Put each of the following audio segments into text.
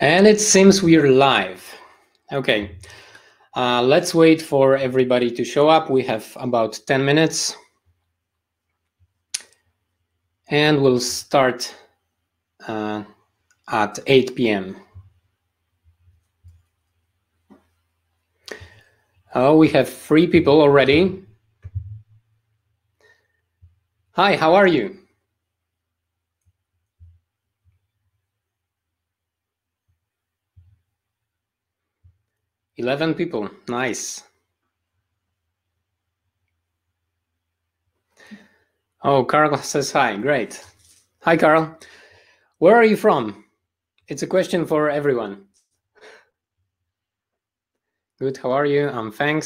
And it seems we're live. Okay, let's wait for everybody to show up. We have about 10 minutes. And we'll start at 8 p.m. Oh, we have 3 people already. Hi, how are you? $11 people, nice. Oh, Carl says hi, great. Hi, Carl. Where are you from? It's a question for everyone. Good, how are you? I'm fine,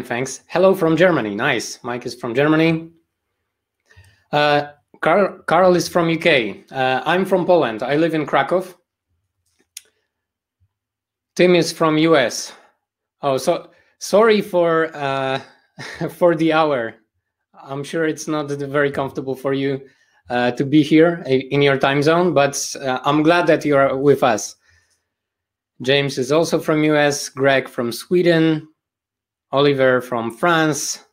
thanks. Hello from Germany, nice. Mike is from Germany. Carl is from UK. I'm from Poland. I live in Krakow. Tim is from US. Oh, so sorry for for the hour. I'm sure it's not very comfortable for you to be here in your time zone, but I'm glad that you are with us. James is also from US, Greg from Sweden, Oliver from France.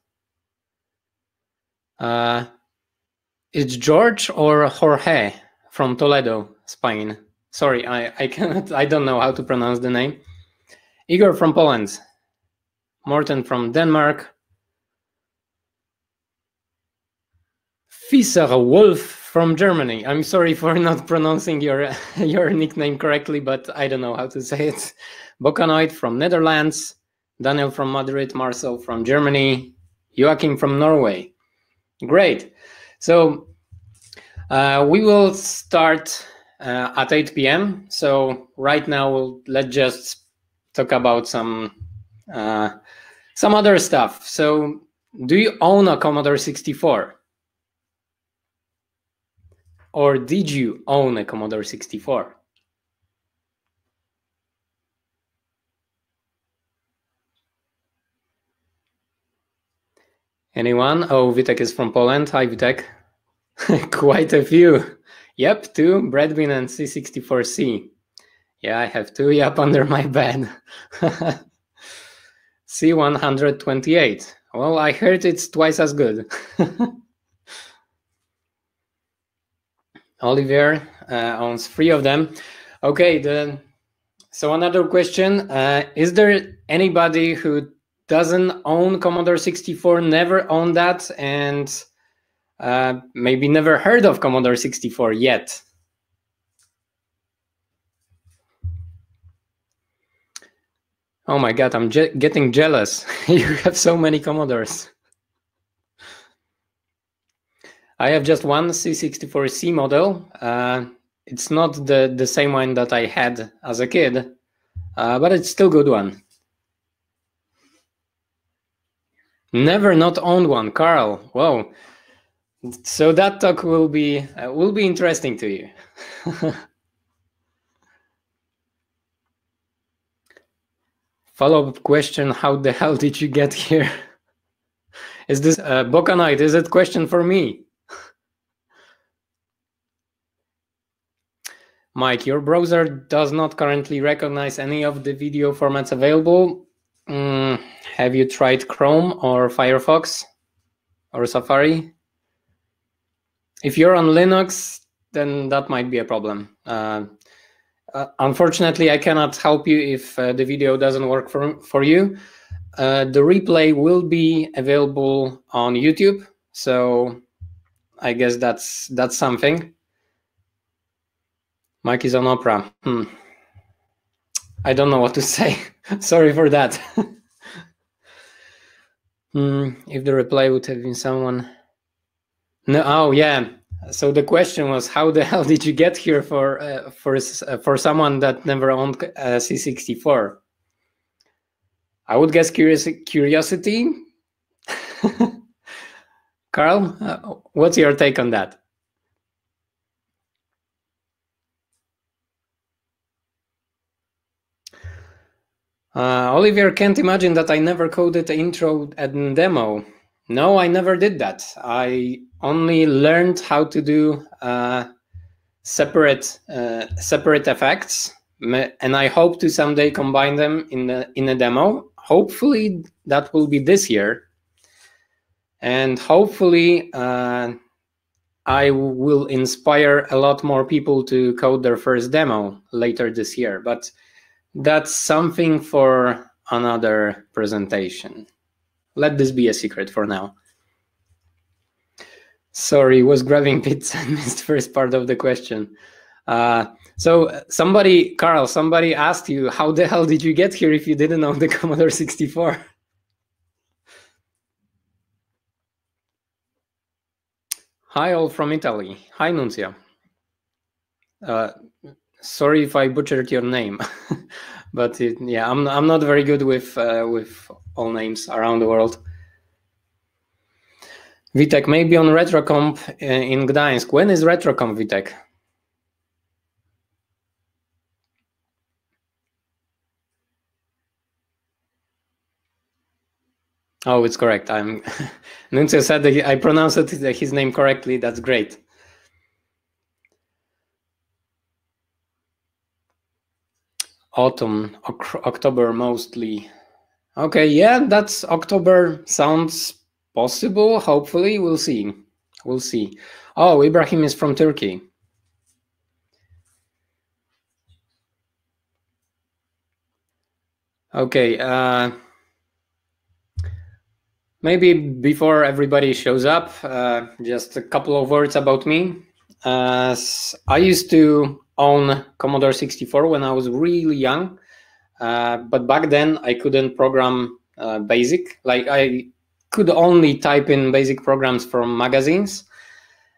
It's George or Jorge from Toledo, Spain. Sorry, I don't know how to pronounce the name. Igor from Poland. Morten from Denmark. Fischer Wolf from Germany. I'm sorry for not pronouncing your nickname correctly, but I don't know how to say it. Bokanoid from Netherlands. Daniel from Madrid. Marcel from Germany. Joachim from Norway. Great. So we will start at 8 p.m. So right now let's just talk about some other stuff. So do you own a Commodore 64? Or did you own a Commodore 64? Anyone? Oh, Vitek is from Poland. Hi, Vitek. Quite a few. Yep, 2, Breadbin and C64C. Yeah, I have 2, yep, under my bed. C128. Well, I heard it's twice as good. Oliver owns 3 of them. Okay, so another question. Is there anybody who doesn't own Commodore 64, never owned that, and maybe never heard of Commodore 64 yet? Oh my God, I'm getting jealous. You have so many Commodores. I have just one C64C model. It's not the same one that I had as a kid, but it's still a good one. Never not owned one, Carl. Whoa. So that talk will be interesting to you. Follow-up question, how the hell did you get here? Is this Bokanite, is it question for me? Mike, your browser does not currently recognize any of the video formats available. Have you tried Chrome or Firefox or Safari? If you're on Linux, then that might be a problem. Unfortunately, I cannot help you if the video doesn't work for you. The replay will be available on YouTube, so I guess that's something. Mike is on Opera. I don't know what to say. Sorry for that. If the reply would have been someone... No, oh yeah. So the question was, how the hell did you get here for someone that never owned C64? I would guess curiosity. Carl, what's your take on that? Oliver can't imagine that I never coded the intro and demo. No, I never did that. I only learned how to do separate effects, and I hope to someday combine them in a demo. Hopefully that will be this year, and hopefully I will inspire a lot more people to code their first demo later this year. But that's something for another presentation. Let this be a secret for now. Sorry, was grabbing pizza and missed first part of the question. So Carl, somebody asked you, how the hell did you get here if you didn't know the Commodore 64? Hi, all from Italy. Hi, Nunzia. Sorry if I butchered your name, but yeah, I'm not very good with all names around the world. Vitek, maybe on RetroComp in Gdańsk. When is RetroComp, Vitek? Oh, it's correct. Nunzio said that I pronounced his name correctly. That's great. Autumn, October mostly. Okay, yeah, that's October. Sounds possible. Hopefully, we'll see. We'll see. Oh, Ibrahim is from Turkey. Okay. Maybe before everybody shows up, just a couple of words about me. I used to own Commodore 64 when I was really young, but back then I couldn't program BASIC. Like I could only type in basic programs from magazines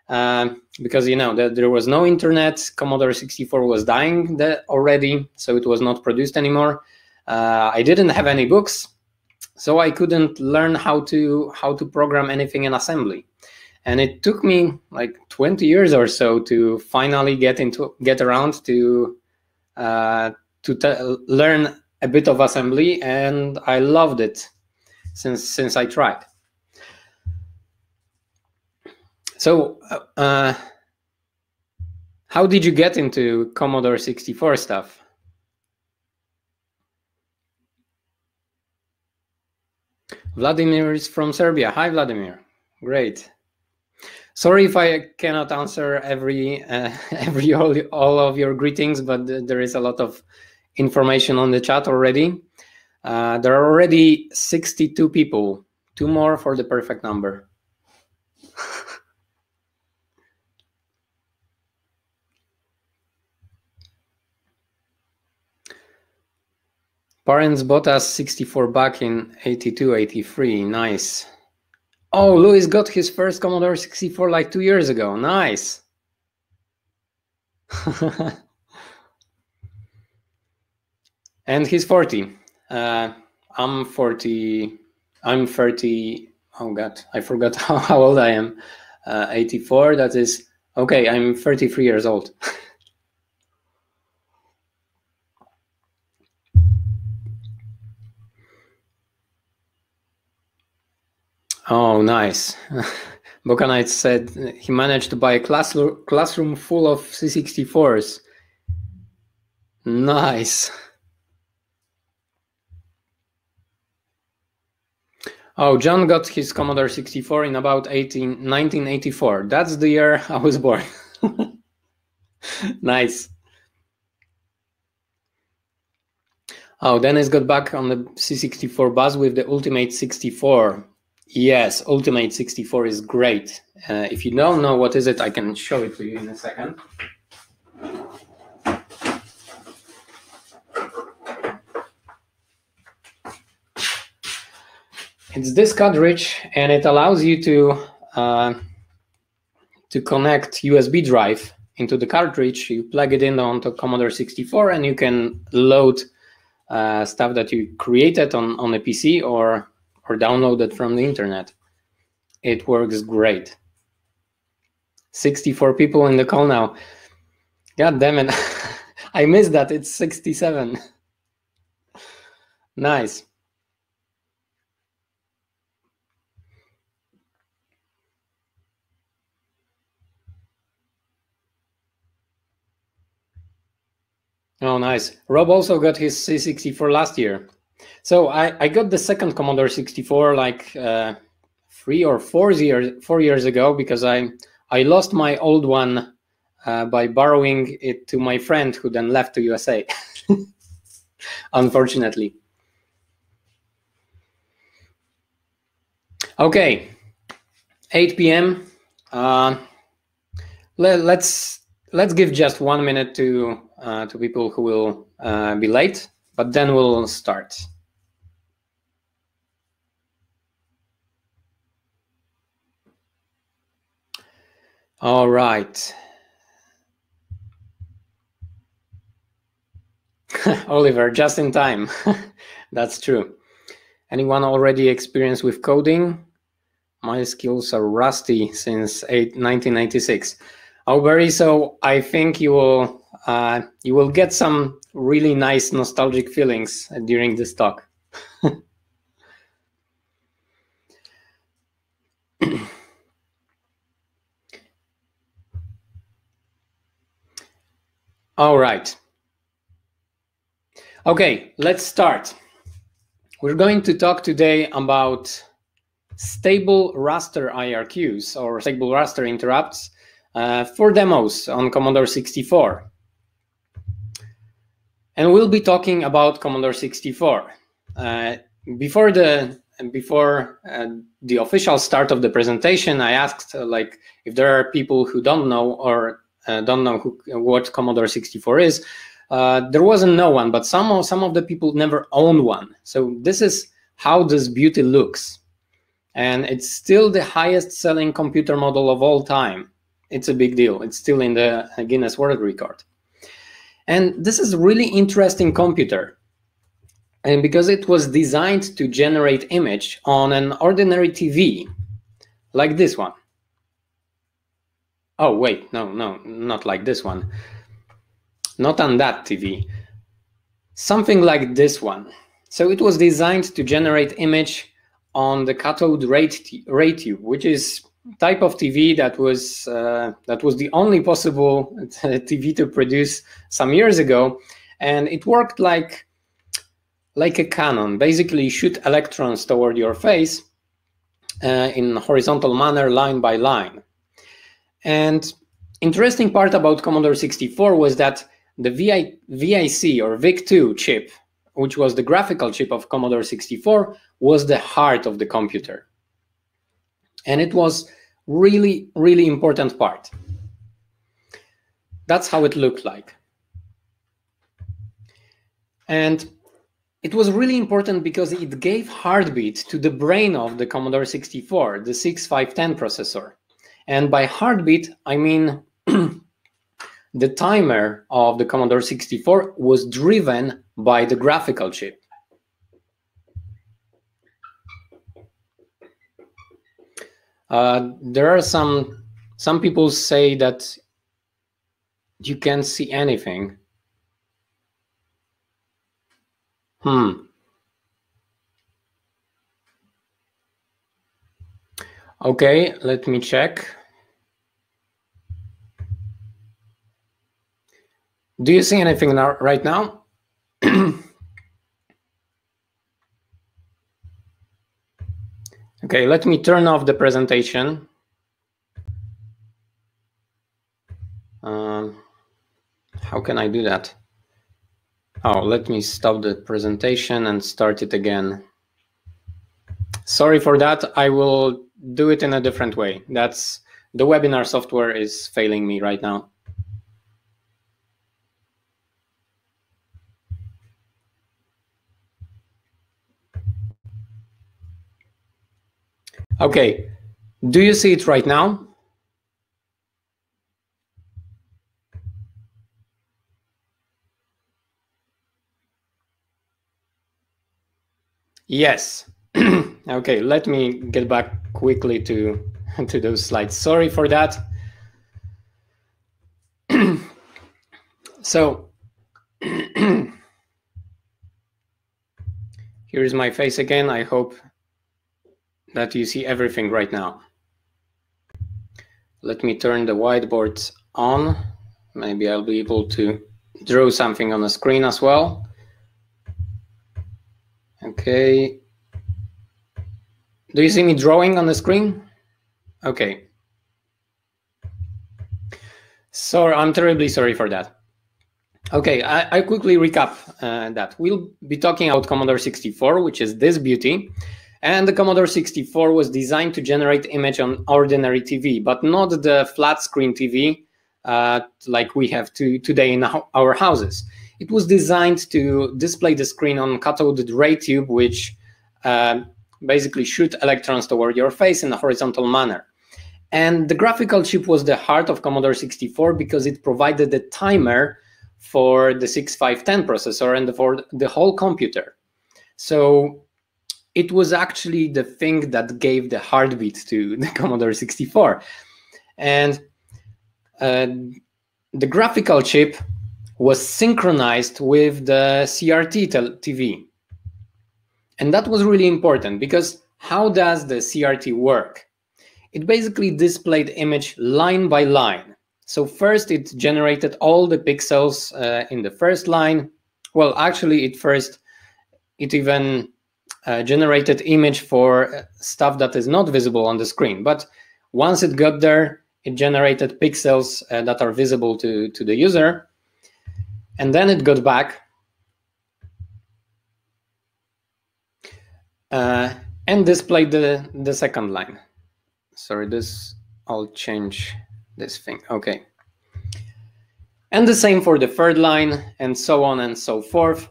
because there was no internet. Commodore 64 was dying already, so it was not produced anymore. I didn't have any books. So I couldn't learn how to program anything in assembly, and it took me like 20 years or so to finally get around to learn a bit of assembly, and I loved it since I tried. So how did you get into Commodore 64 stuff? Vladimir is from Serbia. Hi, Vladimir. Great. Sorry if I cannot answer all of your greetings, but there is a lot of information on the chat already. There are already 62 people. 2 more for the perfect number. Parents bought us 64 back in 82, 83. Nice. Oh, Louis got his first Commodore 64 like 2 years ago. Nice. And he's 40. I'm 40. I'm 30. Oh God, I forgot how old I am. 84. That is okay. I'm 33 years old. Oh, nice. Bokanite said he managed to buy a classroom full of C64s. Nice. Oh, John got his Commodore 64 in about 1984. That's the year I was born. Nice. Oh, Dennis got back on the C64 bus with the Ultimate 64. Yes, Ultimate 64 is great. If you don't know what is it, I can show it to you in a second. It's this cartridge, and it allows you to connect USB drive into the cartridge. You plug it in onto Commodore 64, and you can load stuff that you created on a PC or download it from the internet. It works great. 64 people in the call now. God damn it. I missed that. It's 67. Nice. Oh, nice. Rob also got his C64 last year. So I got the second Commodore 64 like 4 years ago, because I lost my old one by borrowing it to my friend who then left to USA. Unfortunately. Okay, 8 p.m. Let's give just 1 minute to people who will be late, but then we'll start. All right. Oliver, just in time. That's true. Anyone already experienced with coding? My skills are rusty since 1996. Oh, Barry, so I think you will get some really nice nostalgic feelings during this talk. All right. Okay, let's start. We're going to talk today about stable raster IRQs, or stable raster interrupts, for demos on Commodore 64. And we'll be talking about Commodore 64. Before the official start of the presentation, I asked if there are people who don't know or don't know what Commodore 64 is. There wasn't no one, but some of the people never owned one. So this is how this beauty looks. And it's still the highest selling computer model of all time. It's a big deal. It's still in the Guinness World Record. And this is a really interesting computer. And because it was designed to generate image on an ordinary TV, like this one. Oh, wait, no, not like this one. Not on that TV. Something like this one. So it was designed to generate image on the cathode ray tube, which is type of TV that was the only possible TV to produce some years ago, and it worked like a cannon. Basically, shoot electrons toward your face in a horizontal manner, line by line. And interesting part about Commodore 64 was that the VIC or VIC-2 chip, which was the graphical chip of Commodore 64, was the heart of the computer. And it was really, really important part. That's how it looked like. And it was really important because it gave heartbeat to the brain of the Commodore 64, the 6510 processor. And by heartbeat, I mean the timer of the Commodore 64 was driven by the graphical chip. There are some people say that you can't see anything. Okay, let me check. Do you see anything right now? Okay, let me turn off the presentation. How can I do that? Oh, let me stop the presentation and start it again. Sorry for that. I will do it in a different way. That's the webinar software is failing me right now. Okay, do you see it right now? Yes. Okay, let me get back quickly to those slides. Sorry for that. So here is my face again. I hope that you see everything right now. Let me turn the whiteboard on. Maybe I'll be able to draw something on the screen as well. Okay. Do you see me drawing on the screen? Okay. So I'm terribly sorry for that. Okay, I quickly recap that. We'll be talking about Commodore 64, which is this beauty. And the Commodore 64 was designed to generate image on ordinary TV, but not the flat screen TV like we have today in our houses. It was designed to display the screen on cathode ray tube, which basically shoot electrons toward your face in a horizontal manner. And the graphical chip was the heart of Commodore 64 because it provided the timer for the 6510 processor and for the whole computer. So it was actually the thing that gave the heartbeat to the Commodore 64. And the graphical chip was synchronized with the CRT TV. And that was really important because how does the CRT work? It basically displayed image line by line. So first it generated all the pixels in the first line. Well, actually it even generated image for stuff that is not visible on the screen. But once it got there, it generated pixels that are visible to the user. And then it got back and displayed the second line. Sorry, I'll change this thing. Okay. And the same for the third line, and so on and so forth,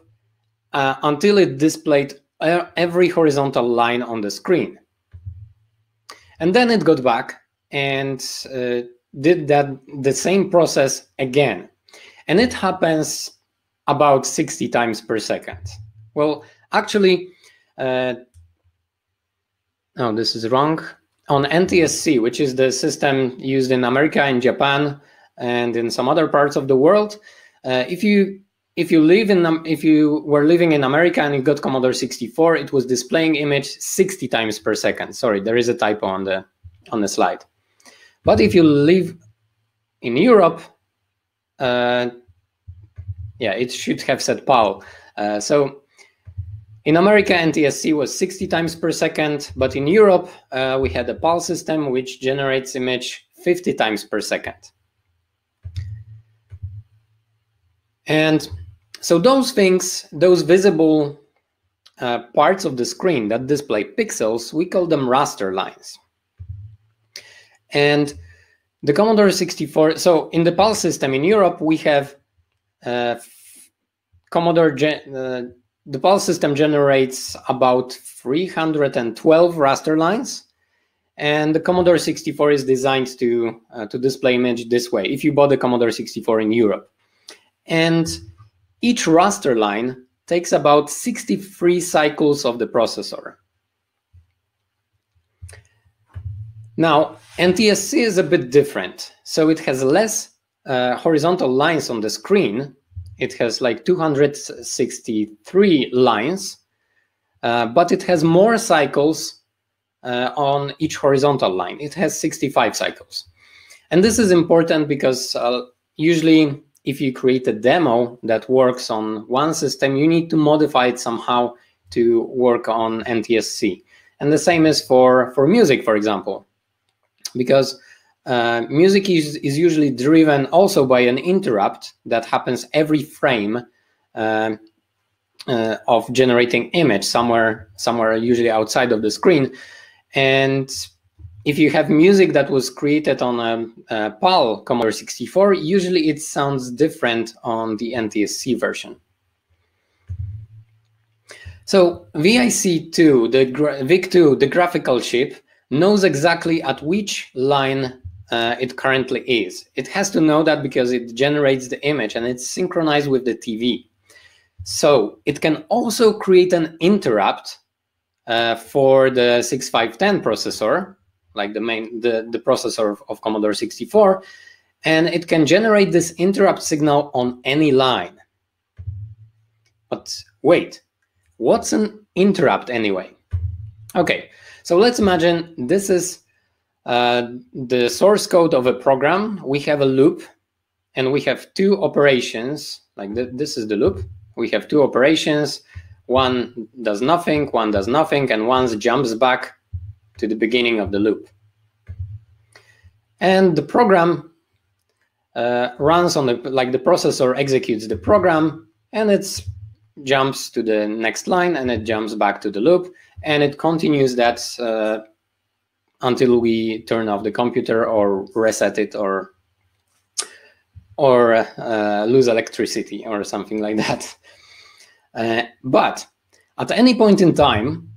until it displayed every horizontal line on the screen. And then it got back and did the same process again. And it happens about 60 times per second. Well, actually, no, this is wrong. On NTSC, which is the system used in America and Japan and in some other parts of the world, if you were living in America and you got Commodore 64, it was displaying image 60 times per second. Sorry, there is a typo on the slide. But if you live in Europe, yeah, it should have said PAL. So in America, NTSC was 60 times per second, but in Europe, we had a PAL system which generates image 50 times per second. And so those things, those visible parts of the screen that display pixels, we call them raster lines. And the Commodore 64, so in the PAL system in Europe, we have the PAL system generates about 312 raster lines, and the Commodore 64 is designed to display image this way, if you bought the Commodore 64 in Europe. And each raster line takes about 63 cycles of the processor. Now, NTSC is a bit different. So it has less horizontal lines on the screen. It has like 263 lines, but it has more cycles on each horizontal line. It has 65 cycles. And this is important because usually if you create a demo that works on one system, you need to modify it somehow to work on NTSC. And the same is for music, for example, because music is usually driven also by an interrupt that happens every frame of generating image somewhere usually outside of the screen. And if you have music that was created on a PAL Commodore 64, usually it sounds different on the NTSC version. So VIC2, VIC2, the graphical chip, knows exactly at which line it currently is. It has to know that because it generates the image and it's synchronized with the TV. So it can also create an interrupt for the 6510 processor, like the processor of Commodore 64, and it can generate this interrupt signal on any line. But wait, what's an interrupt anyway? Okay, so let's imagine this is the source code of a program. We have a loop, and we have two operations, like this is the loop. We have two operations. One does nothing, one does nothing, and one jumps back to the beginning of the loop. And the program runs on the, like the processor executes the program, and it jumps to the next line, and it jumps back to the loop, and it continues that until we turn off the computer or reset it or lose electricity or something like that. But at any point in time,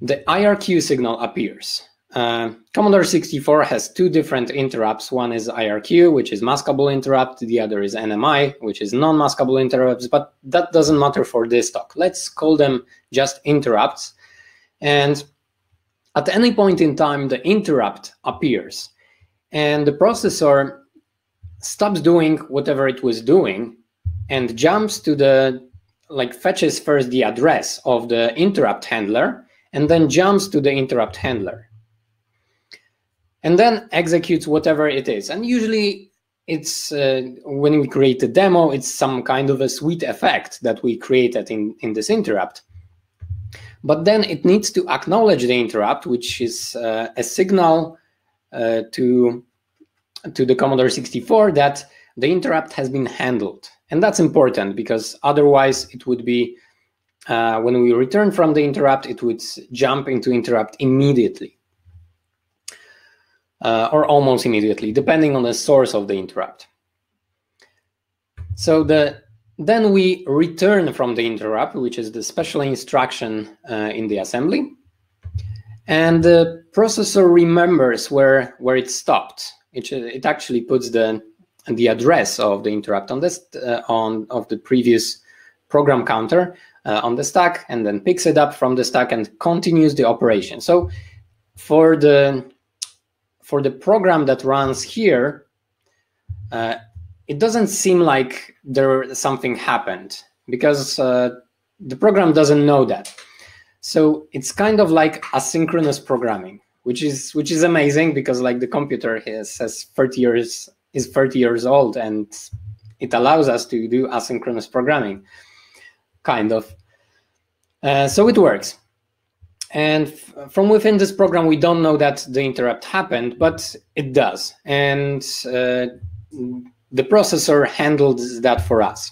the IRQ signal appears. Commodore 64 has two different interrupts. One is IRQ, which is maskable interrupt. The other is NMI, which is non-maskable interrupts, but that doesn't matter for this talk. Let's call them just interrupts. And at any point in time, the interrupt appears, and the processor stops doing whatever it was doing and jumps to the, like fetches first the address of the interrupt handler, and then jumps to the interrupt handler, and then executes whatever it is. And usually it's, when we create a demo, it's some kind of a sweet effect that we created in this interrupt. But then it needs to acknowledge the interrupt, which is a signal to the Commodore 64 that the interrupt has been handled. And that's important, because otherwise it would be, when we return from the interrupt, it would jump into interrupt immediately. Or almost immediately, depending on the source of the interrupt. So then we return from the interrupt, which is the special instruction in the assembly. And the processor remembers where it stopped. It actually puts the address of the interrupt on this of the previous program counter on the stack, and then picks it up from the stack and continues the operation. So for the program that runs here, it doesn't seem like something happened, because the program doesn't know that. So it's kind of like asynchronous programming, which is amazing, because like the computer is 30 years old, and it allows us to do asynchronous programming, kind of. So it works. And from within this program, we don't know that the interrupt happened, but it does. And the processor handles that for us.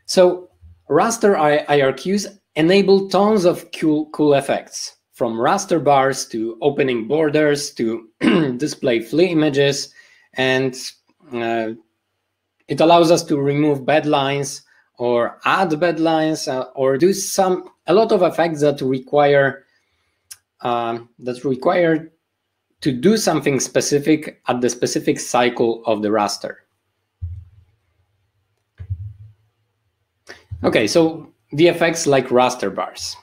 So raster IRQs enable tons of cool effects, from raster bars to opening borders to display flea images. And it allows us to remove bad lines, or add bad lines, or do a lot of effects that require to do something specific at the specific cycle of the raster. Okay, so the effects like raster bars,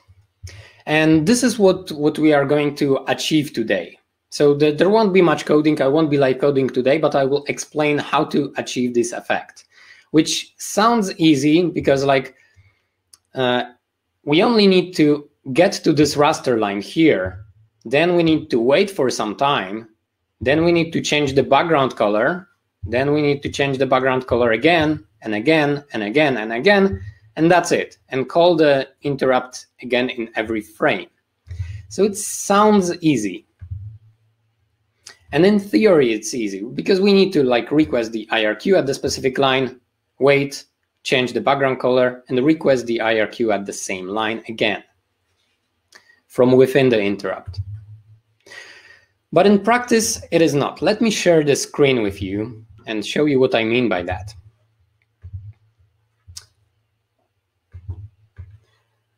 and this is what we are going to achieve today. So there won't be much coding. I won't be live coding today, but I will explain how to achieve this effect, which sounds easy, because like we only need to get to this raster line here, then we need to wait for some time, then we need to change the background color, then we need to change the background color again and again and again and again, and that's it, and call the interrupt again in every frame. So it sounds easy. And in theory it's easy, because we need to like request the IRQ at the specific line, wait, change the background color, and request the IRQ at the same line again from within the interrupt. But in practice, it is not. Let me share the screen with you and show you what I mean by that.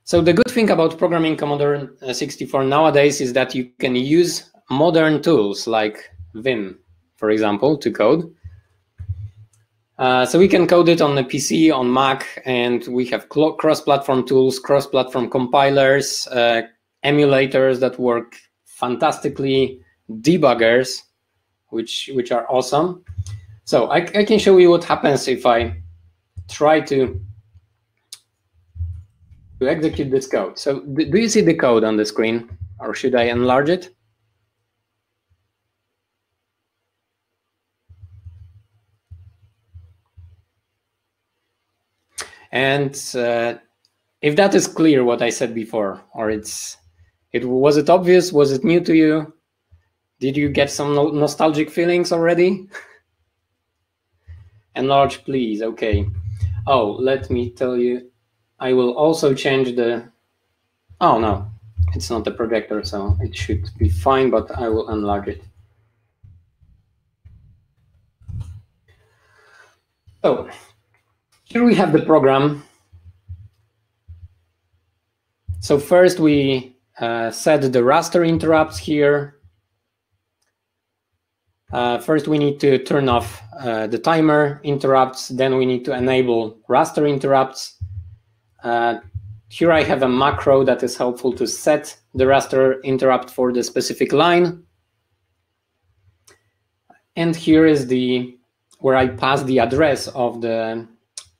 So the good thing about programming Commodore 64 nowadays is that you can use modern tools like Vim, for example, to code. So we can code it on the PC, on Mac, and we have cross-platform tools, cross-platform compilers, emulators that work fantastically, debuggers, which are awesome. So I can show you what happens if I try to execute this code. So do you see the code on the screen, or should I enlarge it? And if that is clear what I said before, or was it obvious? Was it new to you? Did you get some nostalgic feelings already? Enlarge, please. Okay. Oh, let me tell you, I will also change the... Oh, no, it's not the projector, so it should be fine, but I will enlarge it. So here we have the program. So first we set the raster interrupts here. First we need to turn off the timer interrupts, then we need to enable raster interrupts. Here I have a macro that is helpful to set the raster interrupt for the specific line. And here is where I pass the address of the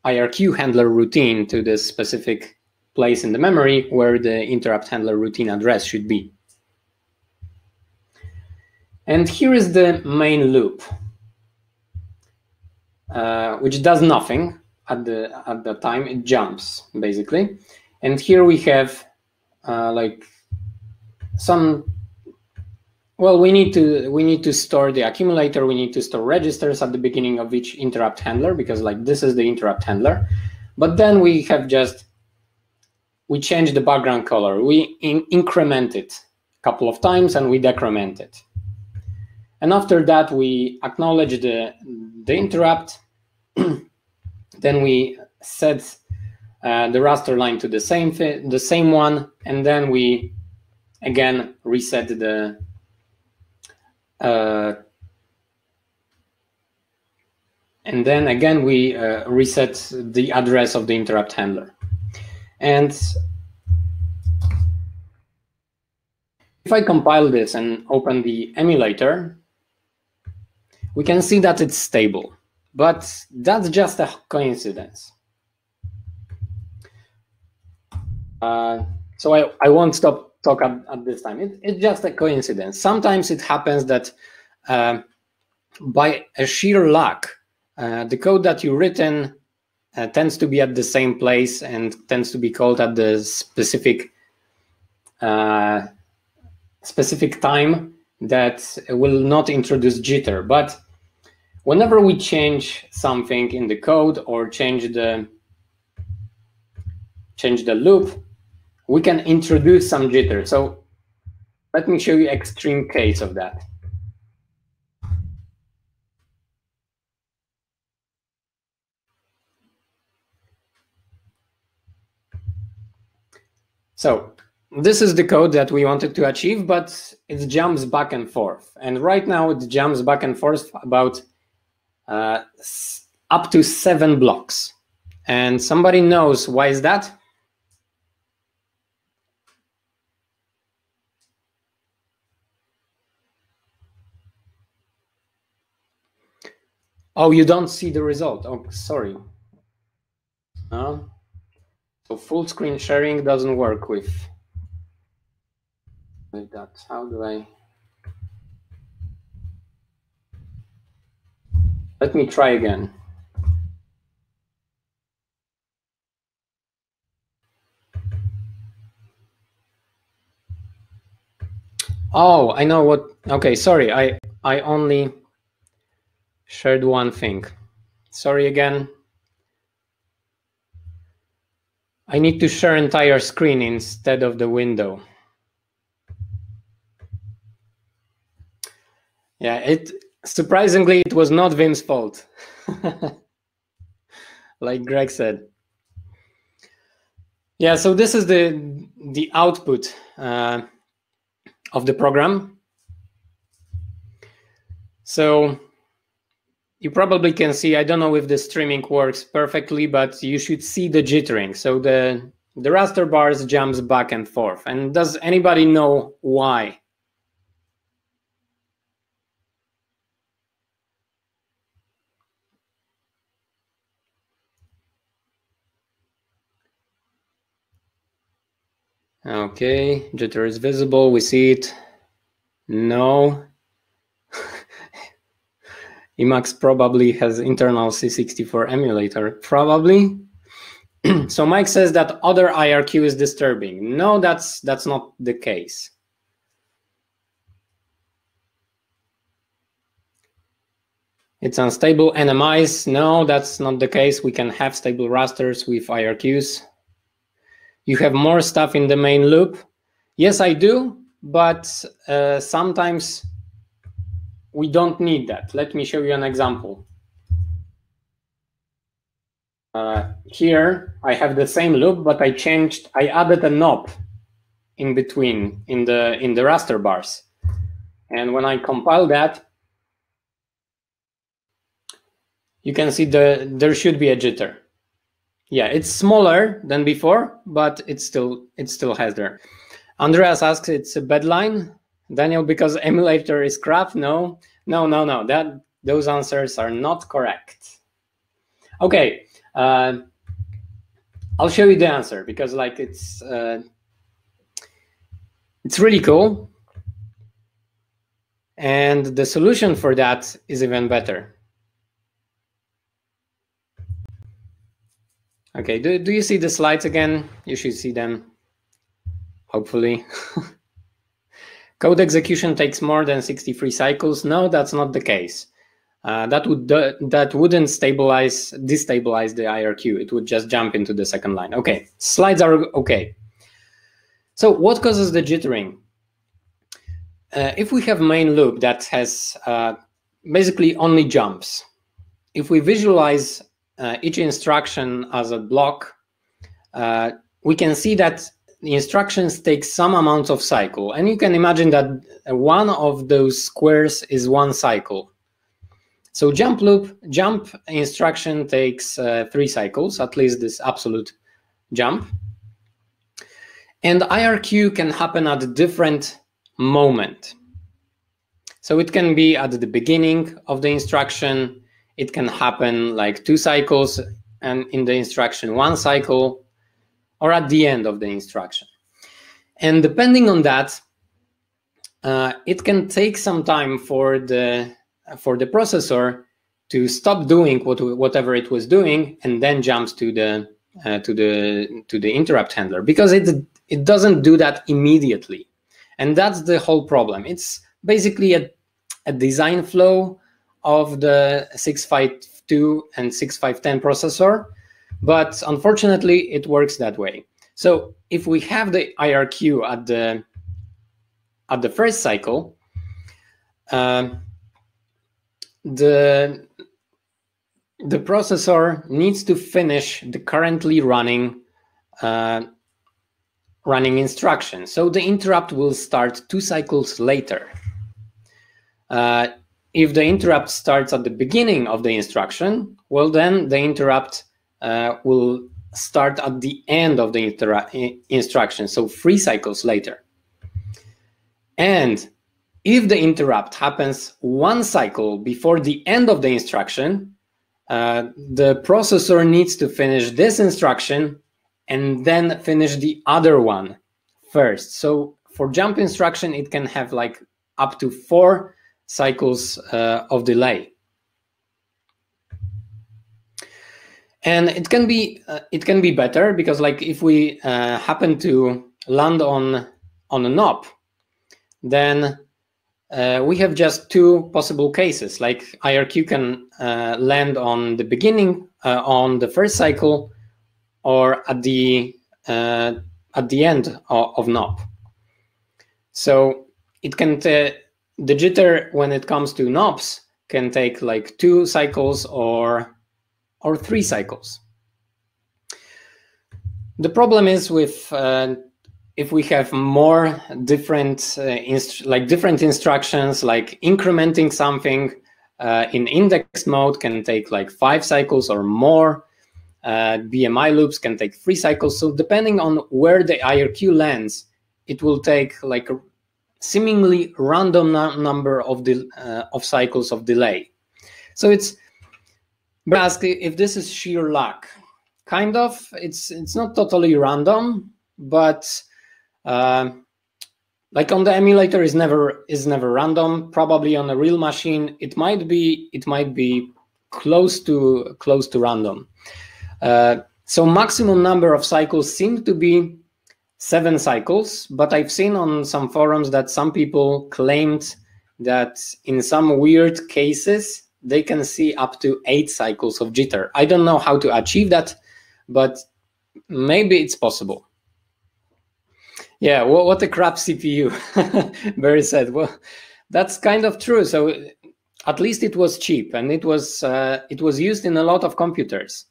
IRQ handler routine to the specific place in the memory where the interrupt handler routine address should be. And here is the main loop, which does nothing at the time. It jumps basically. And here we have like some... Well, we need to store the accumulator. We need to store registers at the beginning of each interrupt handler, because like this is the interrupt handler. But then we have we change the background color. We increment it a couple of times and we decrement it. And after that, we acknowledge the interrupt. Then we set the raster line to the same one, and then we again reset the and then again we reset the address of the interrupt handler. And if I compile this and open the emulator, we can see that it's stable, but that's just a coincidence. So I won't stop talk at this time. It's just a coincidence. Sometimes it happens that by a sheer luck, the code that you've written tends to be at the same place and tends to be called at the specific time that will not introduce jitter. But whenever we change something in the code or change the loop, we can introduce some jitter. So let me show you extreme case of that. So this is the code that we wanted to achieve, but it jumps back and forth. And right now it jumps back and forth about up to 7 blocks. And somebody knows why is that? Oh, you don't see the result. Oh, sorry. So full screen sharing doesn't work with that. How do I? Let me try again. Oh, I know what. Okay, sorry. I only shared one thing. Sorry again. I need to share entire screen instead of the window. Yeah, surprisingly it was not Vim's fault. Like Greg said. Yeah, so this is the output of the program. So you probably can see, I don't know if the streaming works perfectly, but you should see the jittering. So the raster bars jumps back and forth. And does anybody know why? Okay, jitter is visible, we see it. No. Emacs probably has internal C64 emulator, probably. So Mike says that other IRQ is disturbing. No, that's not the case. It's unstable NMIs. No, that's not the case. We can have stable rasters with IRQs. You have more stuff in the main loop. Yes, I do, but sometimes we don't need that. Let me show you an example. Here I have the same loop, but I added a knob in between in the raster bars. And when I compile that, you can see there should be a jitter. Yeah, it's smaller than before, but it still has there. Andreas asks, it's a bad line. Daniel, because emulator is crap. No. Those answers are not correct. Okay, I'll show you the answer because like it's really cool, and the solution for that is even better. Okay, do you see the slides again? You should see them, hopefully. Code execution takes more than 63 cycles. No, that's not the case. That wouldn't destabilize the IRQ. It would just jump into the second line. Okay, slides are okay. So what causes the jittering? If we have main loop that has basically only jumps, if we visualize each instruction as a block, we can see that the instructions take some amount of cycle, and you can imagine that one of those squares is one cycle. So jump instruction takes 3 cycles, at least this absolute jump. And IRQ can happen at a different moment. So it can be at the beginning of the instruction, it can happen like 2 cycles, and in the instruction 1 cycle, or at the end of the instruction. And depending on that, it can take some time for the processor to stop doing whatever it was doing and then jumps to the interrupt handler, because it doesn't do that immediately. And that's the whole problem. It's basically a design flow of the 652 and 6510 processor, but unfortunately it works that way. So if we have the IRQ at the first cycle, the processor needs to finish the currently running instruction. So the interrupt will start 2 cycles later. If the interrupt starts at the beginning of the instruction, well, then the interrupt will start at the end of the instruction, so 3 cycles later. And if the interrupt happens 1 cycle before the end of the instruction, the processor needs to finish this instruction and then finish the other one first. So for jump instruction, it can have like up to 4 cycles of delay. And it can be better, because like if we happen to land on a knob, then we have just 2 possible cases. Like IRQ can land on the beginning, on the first cycle, or at the end of knob. So it can the jitter when it comes to knobs can take like 2 cycles or 3 cycles. The problem is with if we have more different different instructions, like incrementing something in index mode can take like 5 cycles or more. BMI loops can take 3 cycles. So depending on where the IRQ lands, it will take like a seemingly random number of cycles of delay. So it's basically, if this is sheer luck, kind of, it's not totally random, but like on the emulator is never random. Probably on a real machine, it might be close to random. So maximum number of cycles seem to be 7 cycles, but I've seen on some forums that some people claimed that in some weird cases they can see up to 8 cycles of jitter. I don't know how to achieve that, but maybe it's possible. Yeah, well, what a crap CPU, Barry said. Well, that's kind of true. So at least it was cheap, and it was used in a lot of computers.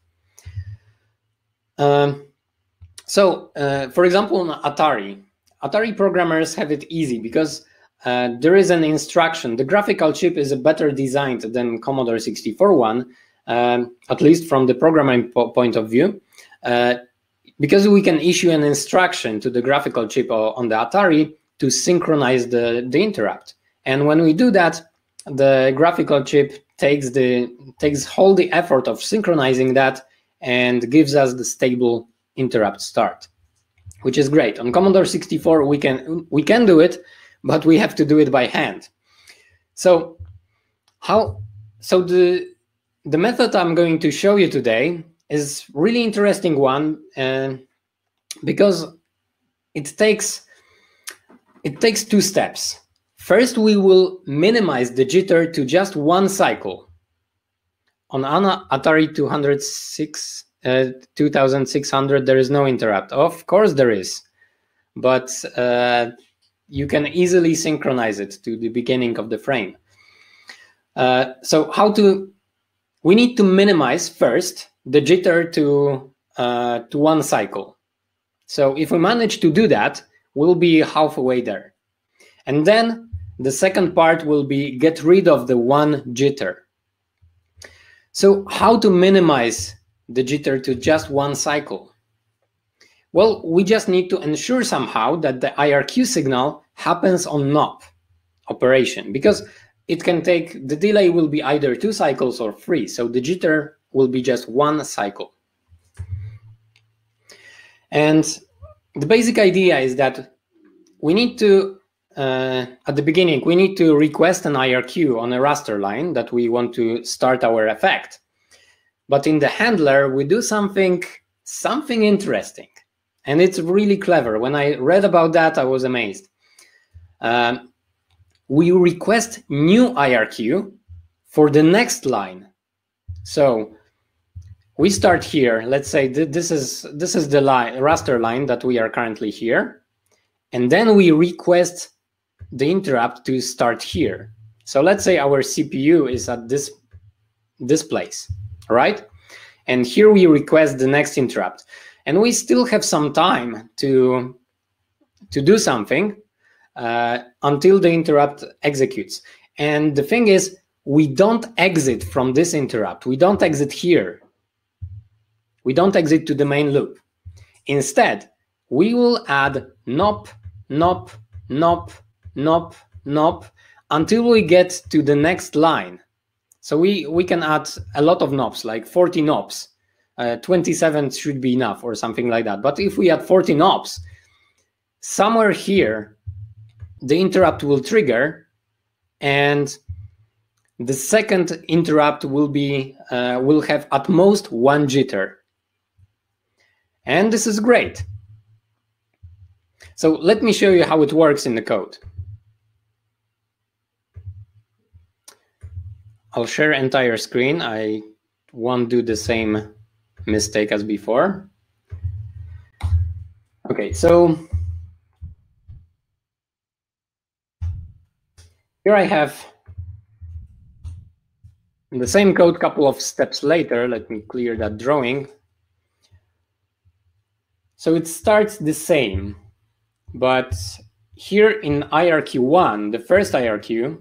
So, for example, on Atari programmers have it easy because there is an instruction. The graphical chip is better designed than Commodore 64 one, at least from the programming point of view, because we can issue an instruction to the graphical chip on the Atari to synchronize the interrupt. And when we do that, the graphical chip takes all the effort of synchronizing that and gives us the stable interrupt start, which is great. On Commodore 64 we can do it, but we have to do it by hand. So the method I'm going to show you today is really interesting one, because it takes 2 steps. First, we will minimize the jitter to just 1 cycle. On Atari 2600, there is no interrupt. Of course there is, but you can easily synchronize it to the beginning of the frame. So we need to minimize first the jitter to 1 cycle. So if we manage to do that, we'll be halfway there. And then the second part will be get rid of the 1 jitter. So how to minimize the jitter to just 1 cycle? Well, we just need to ensure somehow that the IRQ signal happens on NOP operation, because it can take, the delay will be either 2 cycles or 3, so the jitter will be just 1 cycle. And the basic idea is that we need to, at the beginning, we need to request an IRQ on a raster line that we want to start our effect. But in the handler, we do something interesting. And it's really clever. When I read about that, I was amazed. We request new IRQ for the next line. So we start here. Let's say this is the raster line that we are currently here. And then we request the interrupt to start here. So let's say our CPU is at this place, right? And here we request the next interrupt. And we still have some time to do something until the interrupt executes. And the thing is, we don't exit from this interrupt. We don't exit here. We don't exit to the main loop. Instead, we will add NOP, NOP, NOP, NOP, NOP until we get to the next line. So we can add a lot of NOPs, like 40 NOPs. 27 should be enough or something like that. But if we add 40 NOPs, somewhere here, the interrupt will trigger, and the second interrupt will have at most 1 jitter. And this is great. So let me show you how it works in the code. I'll share entire screen. I won't do the same mistake as before. Okay, so here I have the same code, couple of steps later. Let me clear that drawing. So it starts the same, but here in IRQ1, the first IRQ,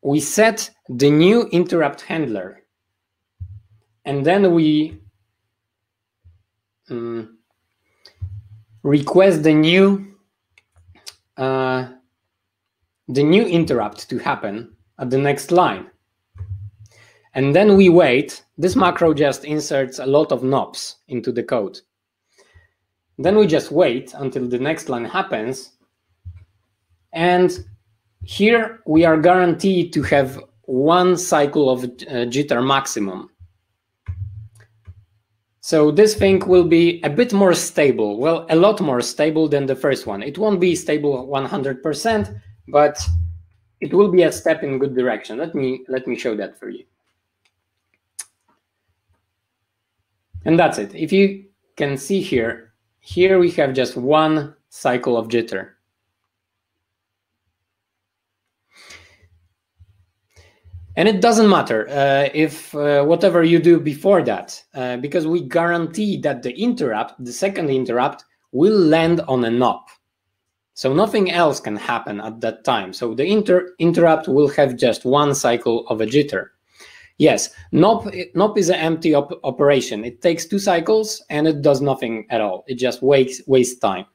we set the new interrupt handler, and then we request the new interrupt to happen at the next line. And then we wait. This macro just inserts a lot of NOPs into the code. Then we just wait until the next line happens. And here we are guaranteed to have 1 cycle of jitter maximum. So this thing will be a bit more stable, well, a lot more stable than the first one. It won't be stable 100%, but it will be a step in good direction. Let me show that for you. And that's it. If you can see here we have just one cycle of jitter. And it doesn't matter if whatever you do before that, because we guarantee that the second interrupt, will land on a knob. So nothing else can happen at that time. So the interrupt will have just one cycle of a jitter. Yes, knob is an empty operation. It takes 2 cycles and it does nothing at all. It just wastes time.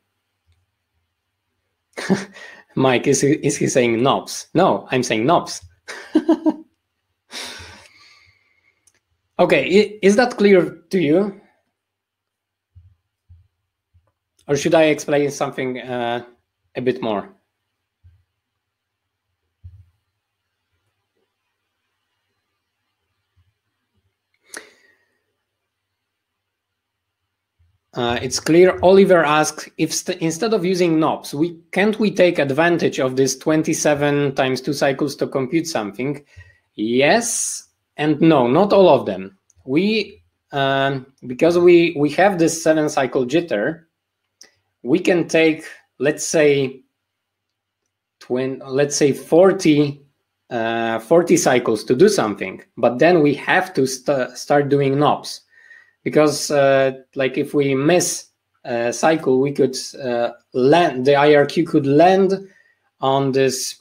Mike, is he saying knobs? No, I'm saying knobs. Okay, is that clear to you? Or should I explain something a bit more? It's clear. Oliver asks, if instead of using knobs, can't we take advantage of this 27 times 2 cycles to compute something? Yes and no, not all of them. Because we have this 7 cycle jitter, we can take, let's say 40 cycles to do something, but then we have to start doing knobs, because like if we miss a cycle, we could land, the IRQ could land on this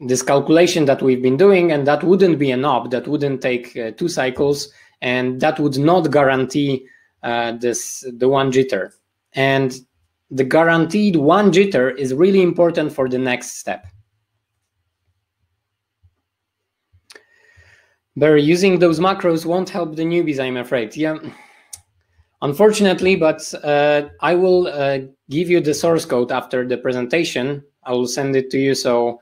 this calculation that we've been doing, and that wouldn't be a knob, that wouldn't take 2 cycles, and that would not guarantee the one jitter. And the guaranteed one jitter is really important for the next step. Barry, using those macros won't help the newbies, I'm afraid. Yeah, unfortunately, but I will give you the source code after the presentation. I will send it to you, so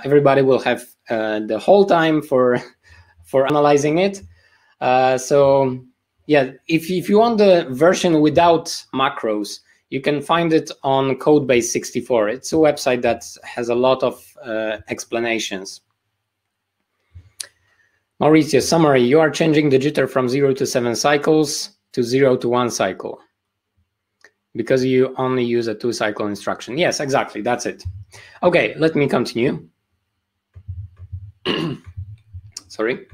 everybody will have the whole time for analyzing it. So yeah, if you want the version without macros, you can find it on Codebase 64. It's a website that has a lot of explanations. Mauricio, summary, you are changing the jitter from 0 to 7 cycles to 0 to 1 cycle because you only use a 2 cycle instruction. Yes, exactly, that's it. Okay, let me continue. Sorry.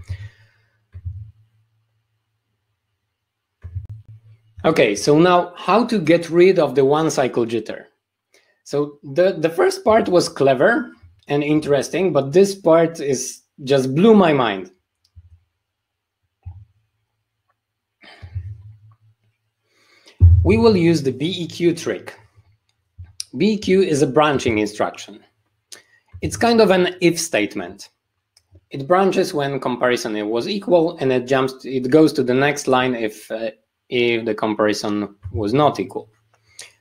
Okay, so now how to get rid of the 1 cycle jitter. So the first part was clever and interesting, but this part just blew my mind. We will use the BEQ trick. BEQ is a branching instruction. It's kind of an if statement. It branches when comparison was equal, and it goes to the next line if the comparison was not equal.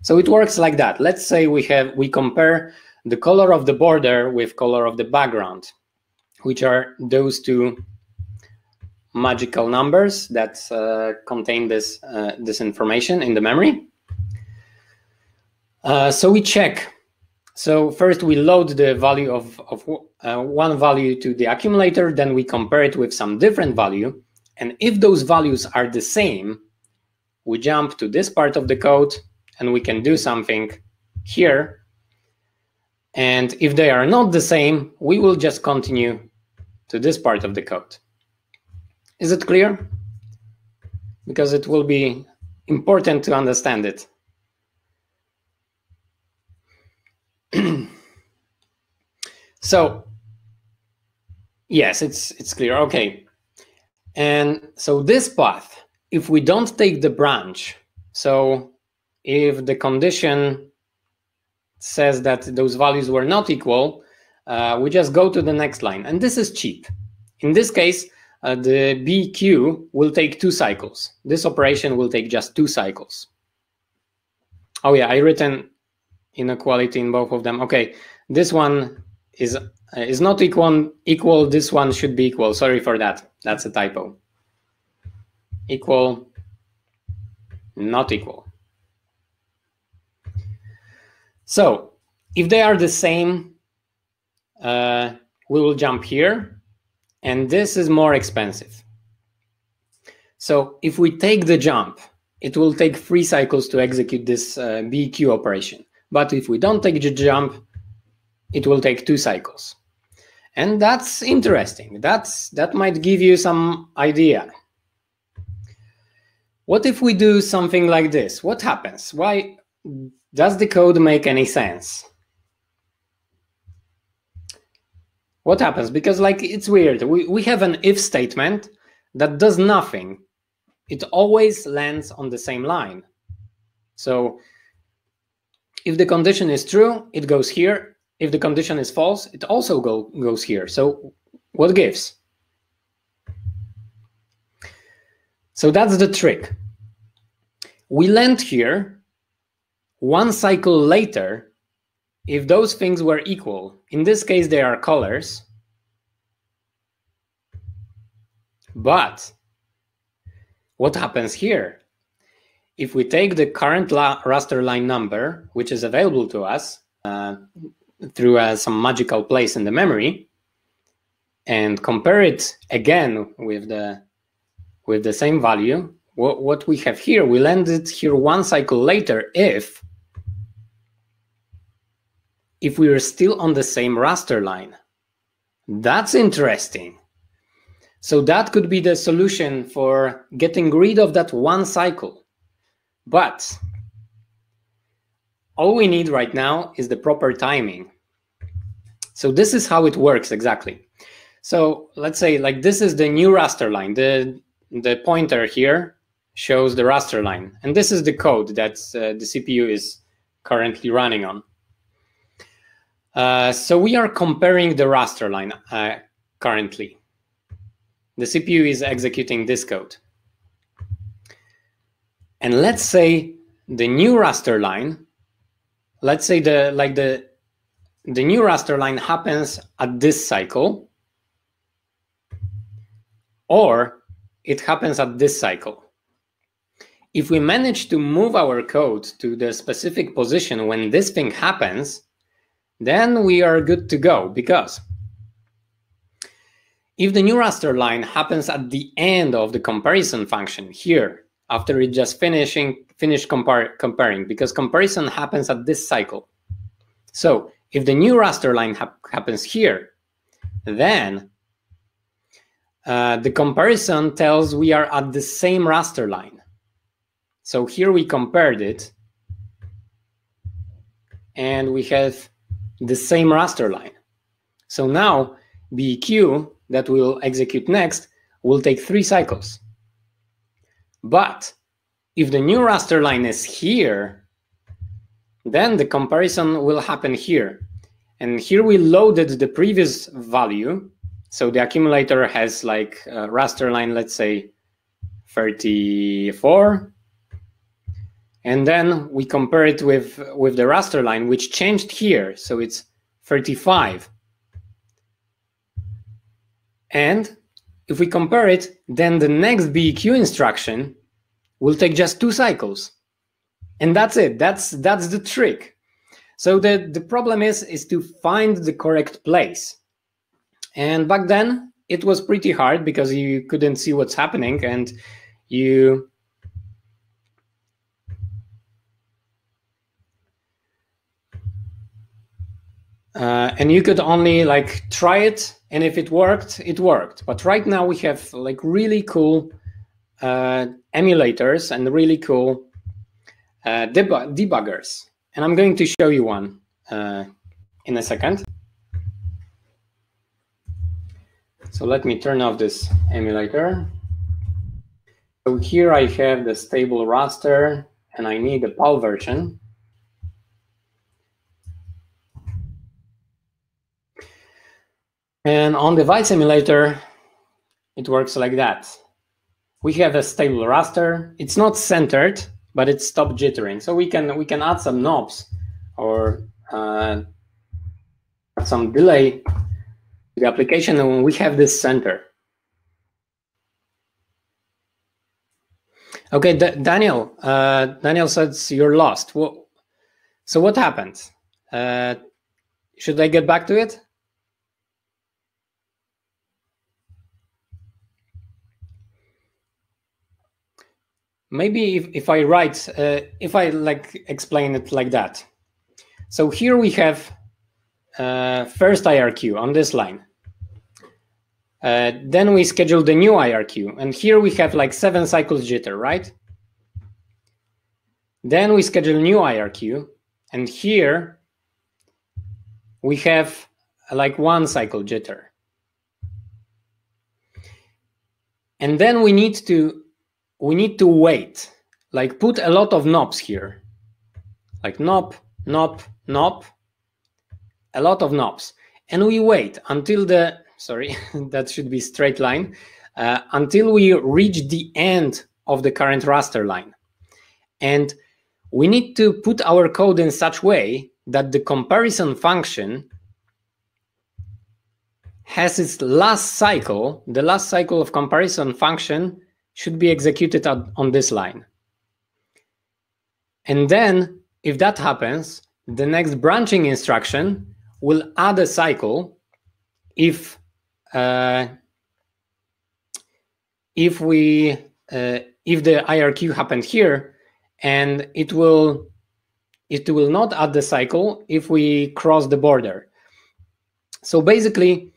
So it works like that. Let's say we compare the color of the border with color of the background, which are those 2 magical numbers that contain this information in the memory. So we check. So first we load the value of one value to the accumulator, then we compare it with some different value, and if those values are the same, we jump to this part of the code and we can do something here. And if they are not the same, we will just continue to this part of the code. Is it clear? Because it will be important to understand it. So yes, it's clear. Okay. And so this path, if we don't take the branch, so if the condition says that those values were not equal, we just go to the next line. And this is cheap. In this case, the BQ will take 2 cycles. This operation will take just 2 cycles. Oh yeah, I written inequality in both of them. Okay, this one is not equal. This one should be equal. Sorry for that. That's a typo. equal, not equal. So if they are the same, we will jump here, and this is more expensive. So if we take the jump, it will take 3 cycles to execute this BEQ operation. But if we don't take the jump, it will take 2 cycles. And that's interesting. That might give you some idea. What if we do something like this? What happens? Why does the code make any sense? What happens? Because like it's weird. We have an if statement that does nothing. It always lands on the same line. So if the condition is true, it goes here. If the condition is false, it also goes here. So what gives? So that's the trick. We land here 1 cycle later if those things were equal. In this case, they are colors. But what happens here? If we take the current raster line number, which is available to us through some magical place in the memory, and compare it again with the same value, what we have here, we landed here 1 cycle later if we are still on the same raster line. That's interesting. So that could be the solution for getting rid of that 1 cycle. But all we need right now is the proper timing. So this is how it works exactly. So let's say like this is the new raster line. The pointer here shows the raster line. And this is the code that the CPU is currently running on. So we are comparing the raster line currently. The CPU is executing this code. And let's say the new raster line, let's say the new raster line happens at this cycle, or it happens at this cycle. If we manage to move our code to the specific position when this thing happens, then we are good to go, because if the new raster line happens at the end of the comparison function here, after it just finished comparing, because comparison happens at this cycle. So if the new raster line happens here, then the comparison tells we are at the same raster line. So here we compared it, and we have the same raster line. So now BEQ that we'll execute next will take 3 cycles. But if the new raster line is here, then the comparison will happen here. And here we loaded the previous value. So the accumulator has like a raster line, let's say 34. And then we compare it with the raster line, which changed here. So it's 35. And if we compare it, then the next BEQ instruction will take just 2 cycles. And that's it. That's the trick. So the problem is to find the correct place. And back then, it was pretty hard because you couldn't see what's happening, and you could only like try it, and if it worked, it worked. But right now we have like really cool emulators and really cool debuggers, and I'm going to show you one in a second. So let me turn off this emulator. So here I have the stable raster, and I need the PAL version. And on device emulator, it works like that. We have a stable raster. It's not centered, but it's stopped jittering. So we can add some knobs or some delay to the application, and we have this center. Okay, Daniel. Daniel says you're lost. Well, so what happened? Should I get back to it? Maybe if I write, if I like explain it like that. So here we have first IRQ on this line. Then we schedule the new IRQ, and here we have like 7 cycles jitter, right? Then we schedule new IRQ, and here we have like 1 cycle jitter. And then we need to wait, like put a lot of knobs here, like knob, knob, knob, a lot of knobs, and we wait until the, sorry, that should be straight line, until we reach the end of the current raster line. And we need to put our code in such way that the comparison function has its last cycle. The last cycle of comparison function should be executed on this line. And then if that happens, the next branching instruction will add a cycle if the IRQ happened here, and it will not add the cycle if we cross the border. So basically,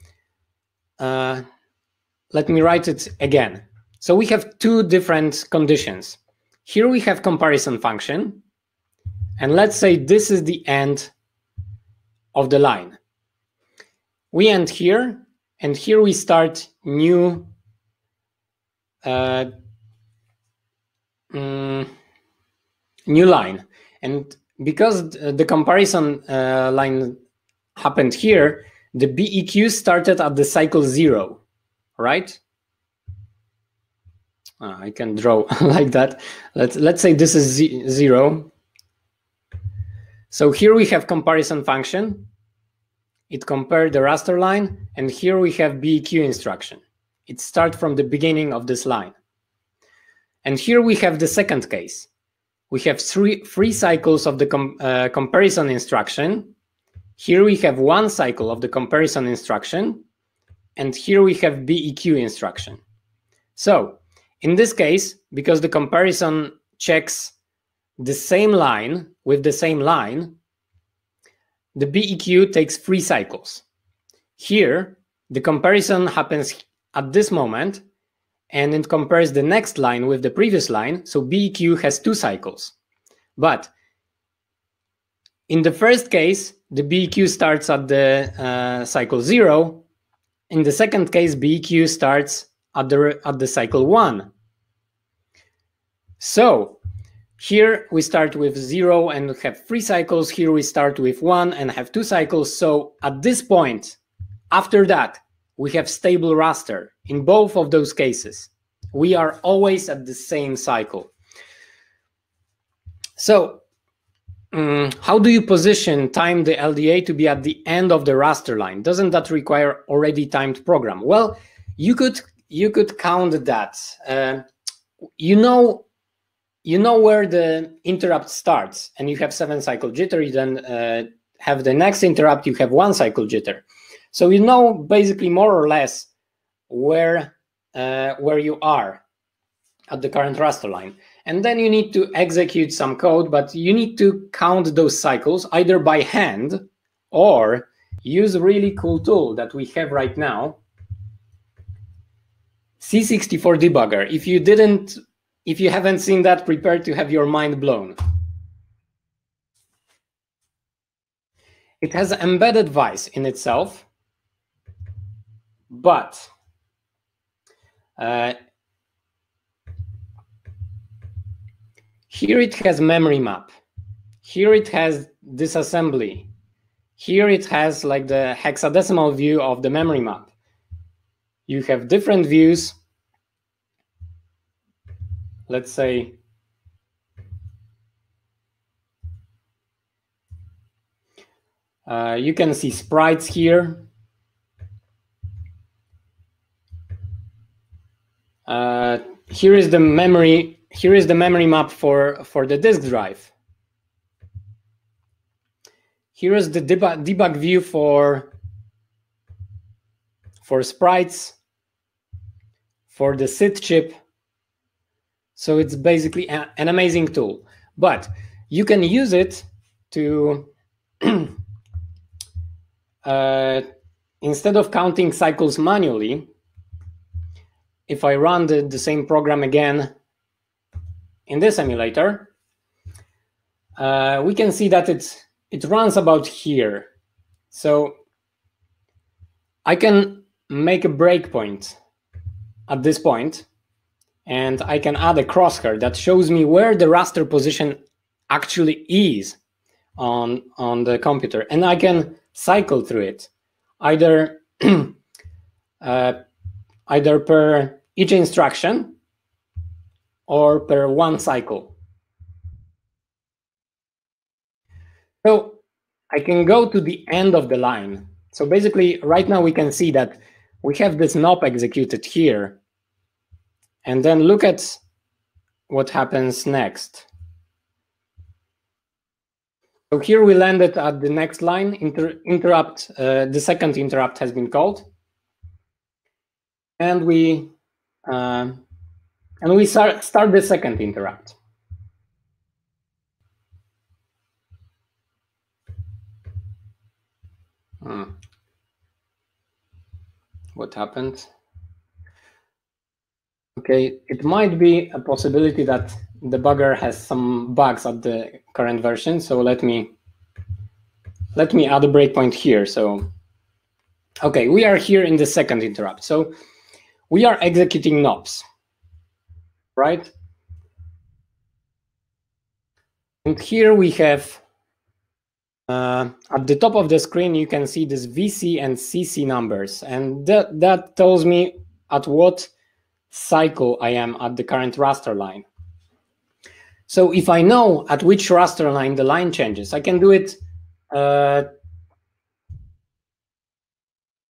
let me write it again. So we have 2 different conditions. Here we have comparison function, and let's say this is the end of the line. We end here, and here we start new new line. And because the comparison line happened here, the BEQ started at the cycle 0, right? I can draw like that. Let's say this is 0. So here we have comparison function. It compared the raster line, and here we have BEQ instruction. It starts from the beginning of this line. And here we have the second case. We have three cycles of the comparison instruction. Here we have 1 cycle of the comparison instruction, and here we have BEQ instruction. So in this case, because the comparison checks the same line with the same line, the BEQ takes 3 cycles. Here, the comparison happens at this moment, and it compares the next line with the previous line, so BEQ has 2 cycles. But in the first case, the BEQ starts at the cycle 0. In the second case, BEQ starts at the cycle 1. So here we start with 0 and have 3 cycles. Here we start with 1 and have 2 cycles. So at this point, after that, we have stable raster in both of those cases. We are always at the same cycle. So how do you time the LDA to be at the end of the raster line? Doesn't that require already timed program? Well, you could count that. You know where the interrupt starts, and you have 7 cycle jitter. You then have the next interrupt. You have 1 cycle jitter. So you know basically more or less where you are at the current raster line. And then you need to execute some code, but you need to count those cycles either by hand or use a really cool tool that we have right now, C64 Debugger. If you haven't seen that, prepare to have your mind blown. It has embedded Vice in itself, but here it has memory map. Here it has disassembly. Here it has like the hexadecimal view of the memory map. You have different views. Let's say you can see sprites here. Here is the memory here is the memory map for the disk drive. Here is the debug view for sprites, for the SID chip. So it's basically an amazing tool. But you can use it to, instead of counting cycles manually, if I run the same program again in this emulator, we can see that it runs about here. So I can make a breakpoint at this point, and I can add a crosshair that shows me where the raster position actually is on the computer, and I can cycle through it, either either per each instruction or per one cycle. So I can go to the end of the line. So basically, right now we can see that we have this NOP executed here. And then look at what happens next. So here we landed at the next line, interrupt, the second interrupt has been called. And we start the second interrupt. What happened? Okay, it might be a possibility that the debugger has some bugs at the current version. So let me add a breakpoint here. So, okay, we are here in the second interrupt. So we are executing NOPs, right? And here we have, at the top of the screen, you can see this VC and CC numbers. And that tells me at what cycle I am at the current raster line. So if I know at which raster line the line changes, I can do it.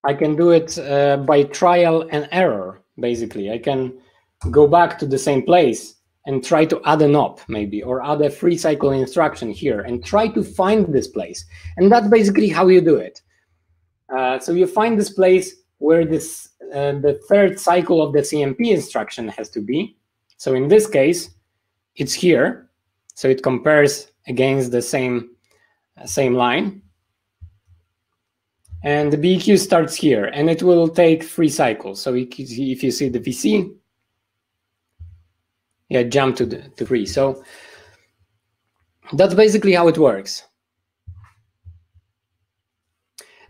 By trial and error. Basically, I can go back to the same place and try to add a NOP maybe, or add a free cycle instruction here and try to find this place. And that's basically how you do it. So you find this place where this the third cycle of the CMP instruction has to be. So in this case, it's here. So it compares against the same line. And the BEQ starts here, and it will take 3 cycles. So if you see the VC, yeah, jump to 3. So that's basically how it works.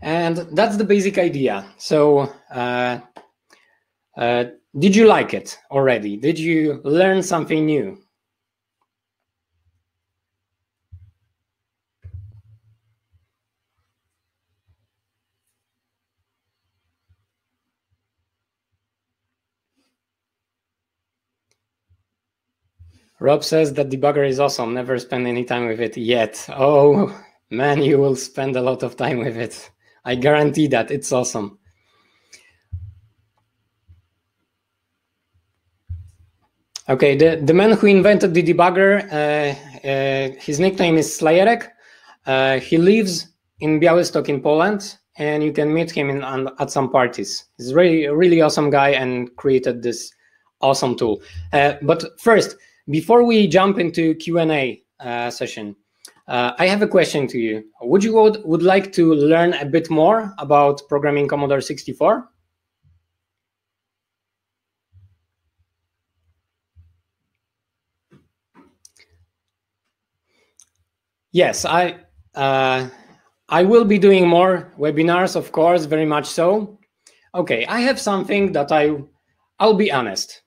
And that's the basic idea. So did you like it already? Did you learn something new? Rob says that debugger is awesome. Never spent any time with it yet. Oh, man, you will spend a lot of time with it. I guarantee that. It's awesome. Okay, the man who invented the debugger, his nickname is Slajerek. He lives in Białystok in Poland, and you can meet him at some parties. He's a really awesome guy and created this awesome tool. But first, before we jump into Q&A session, I have a question to you. Would you would like to learn a bit more about programming Commodore 64? Yes, I will be doing more webinars, of course, very much so. Okay, I have something that I'll be honest.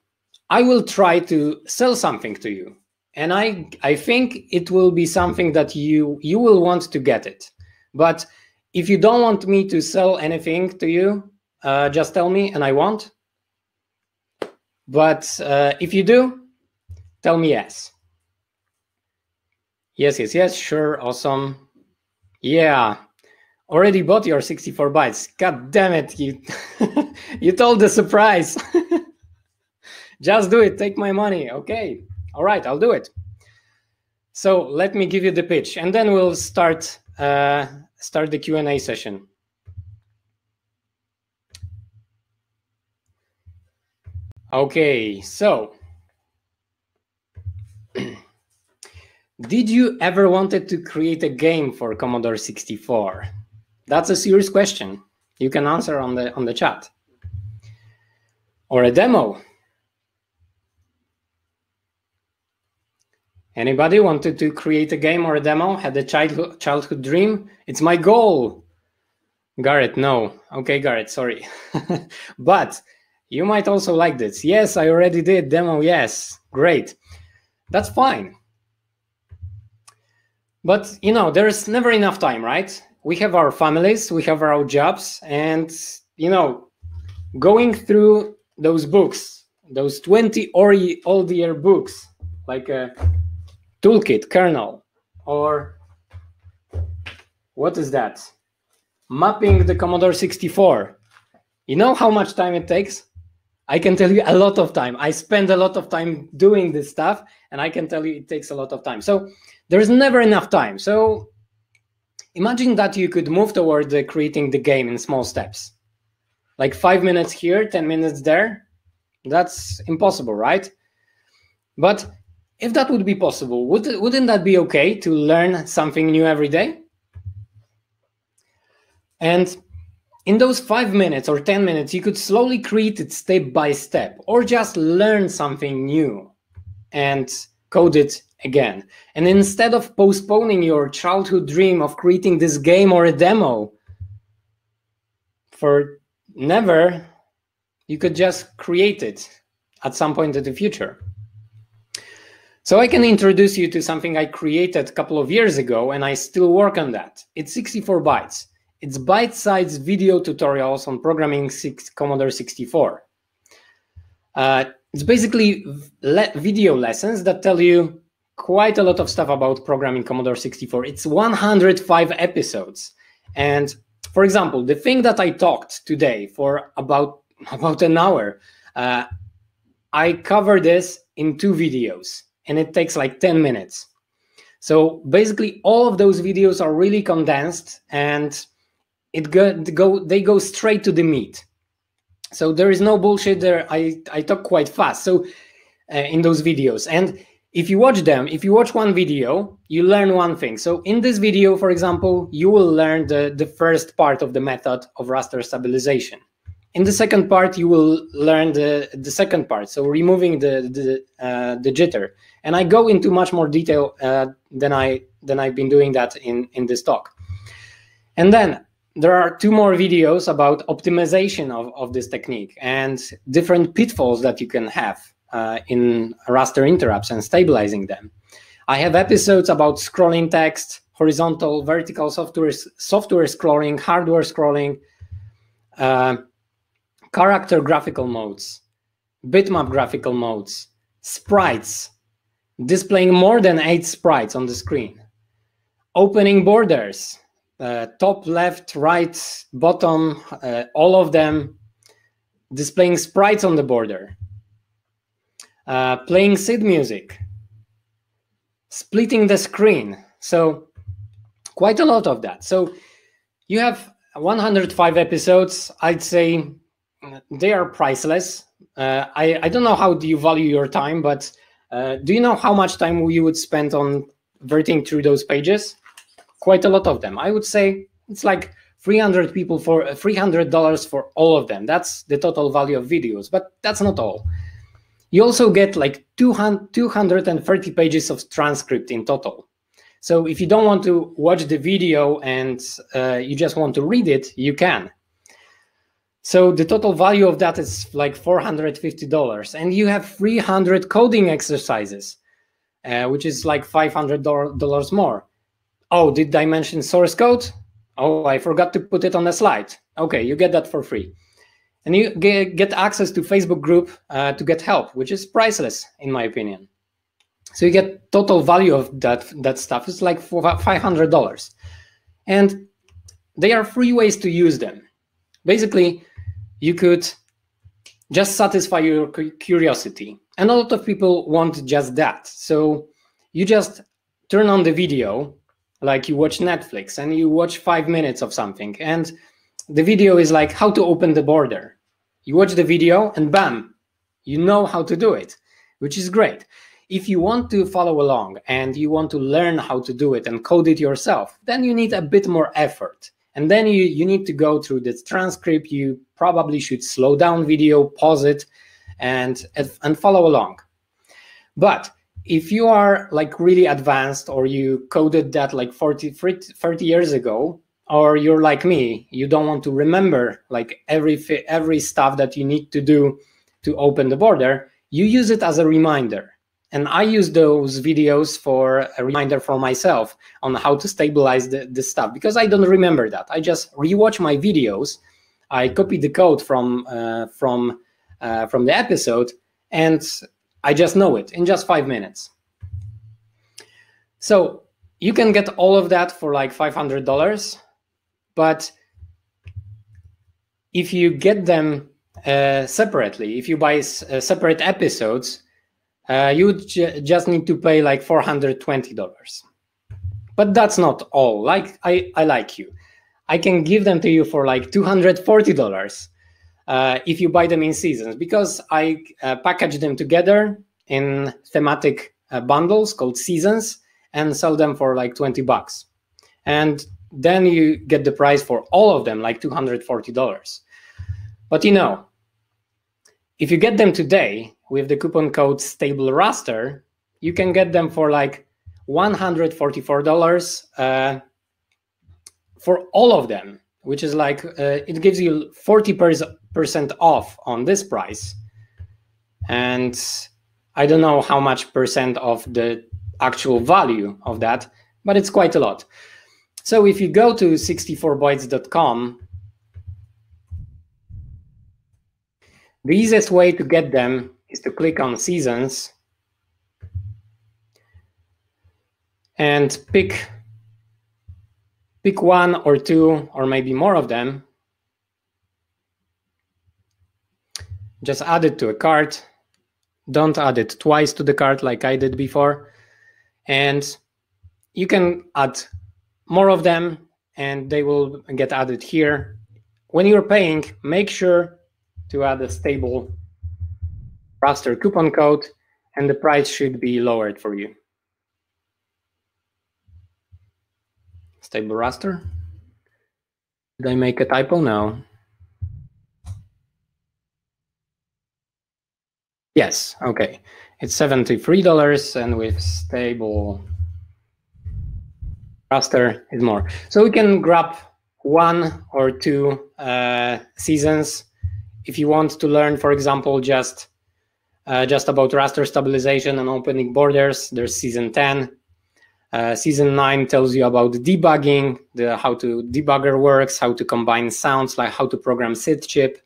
I will try to sell something to you, and I think it will be something that you will want to get it. But if you don't want me to sell anything to you, just tell me and I won't. But if you do, tell me yes. Yes, sure, awesome. Yeah, already bought your 64 bytes. God damn it, you told the surprise. Just do it, take my money. Okay, All right, I'll do it. So let me give you the pitch, and then we'll start the Q&A session. Okay, so did you ever wanted to create a game for Commodore 64? That's a serious question. You can answer on the chat. Or a demo. Anybody wanted to create a game or a demo? Had a childhood dream? It's my goal. Garrett, no. Okay, Garrett, sorry. But you might also like this. Yes, I already did demo. Yes, great. That's fine. But, you know, there's never enough time, right? We have our families, we have our jobs, and, you know, going through those books, those 20 old year books, like a toolkit, kernel, or what is that? Mapping the Commodore 64. You know how much time it takes? I can tell you a lot of time. I spend a lot of time doing this stuff, and I can tell you it takes a lot of time. So there's never enough time. So imagine that you could move toward creating the game in small steps. Like 5 minutes here, 10 minutes there. That's impossible, right? But if that would be possible, wouldn't that be okay to learn something new every day? And in those 5 minutes or 10 minutes, you could slowly create it step by step, or just learn something new and code it again. And instead of postponing your childhood dream of creating this game or a demo for never, you could just create it at some point in the future. So I can introduce you to something I created a couple of years ago, and I still work on that. It's 64 bytes. It's bite-sized video tutorials on programming Commodore 64. It's basically video lessons that tell you quite a lot of stuff about programming Commodore 64. It's 105 episodes. And for example, the thing that I talked today for about an hour, I cover this in 2 videos, and it takes like 10 minutes. So basically all of those videos are really condensed, and they go straight to the meat. So there is no bullshit there. I talk quite fast. So in those videos, and if you watch them, if you watch one video, you learn one thing. So in this video, for example, you will learn the first part of the method of raster stabilization. In the second part, you will learn the second part, so removing the jitter. And I go into much more detail than I've been doing that in this talk. And then there are 2 more videos about optimization of this technique and different pitfalls that you can have in raster interrupts and stabilizing them. I have episodes about scrolling text, horizontal, vertical software scrolling, hardware scrolling, character graphical modes, bitmap graphical modes, sprites, displaying more than 8 sprites on the screen, opening borders, top, left, right, bottom, all of them, displaying sprites on the border, playing SID music, splitting the screen. So quite a lot of that. So you have 105 episodes. I'd say they are priceless. I don't know how do you value your time, but do you know how much time you would spend on verting through those pages? Quite a lot of them. I would say it's like $300 for all of them. That's the total value of videos, but that's not all. You also get like 230 pages of transcript in total. So if you don't want to watch the video and you just want to read it, you can. So the total value of that is like $450, and you have 300 coding exercises, which is like $500 more. Oh, did I mention source code? Oh, I forgot to put it on the slide. Okay, you get that for free. And you get access to Facebook group to get help, which is priceless, in my opinion. So you get total value of that stuff. It's like $500. And they are free ways to use them. Basically, you could just satisfy your curiosity. And a lot of people want just that. So you just turn on the video, like you watch Netflix, and you watch 5 minutes of something, and the video is like how to open the border. You watch the video and bam, you know how to do it, which is great. If you want to follow along and you want to learn how to do it and code it yourself, then you need a bit more effort. And then you need to go through this transcript. You probably should slow down video, pause it, and follow along. But if you are like really advanced, or you coded that like 30 years ago, or you're like me, you don't want to remember like every stuff that you need to do to open the border, you use it as a reminder. And I use those videos for a reminder for myself on how to stabilize the stuff, because I don't remember that. I just rewatch my videos, I copy the code from the episode, and I just know it in just 5 minutes. So you can get all of that for like $500, but if you get them separately, if you buy separate episodes, you just need to pay like $420. But that's not all. Like I like you. I can give them to you for like $240 if you buy them in seasons, because I package them together in thematic bundles called seasons and sell them for like $20. And then you get the price for all of them, like $240. But you know, if you get them today with the coupon code StableRaster, you can get them for like $144 for all of them, which is like, it gives you 40% off on this price. And I don't know how much percent of the actual value of that, but it's quite a lot. So if you go to 64bytes.com, the easiest way to get them is to click on seasons and pick one or two or maybe more of them. Just add it to a cart. Don't add it twice to the cart like I did before. And you can add more of them and they will get added here. When you're paying, make sure to add a stable raster coupon code, and the price should be lowered for you. Stable raster? Did I make a typo? No. Yes, okay. It's $73, and with stable raster is more. So we can grab one or two seasons. If you want to learn, for example, just about raster stabilization and opening borders, there's season 10. Season 9 tells you about debugging, how to debugger works, how to combine sounds, like how to program SID chip.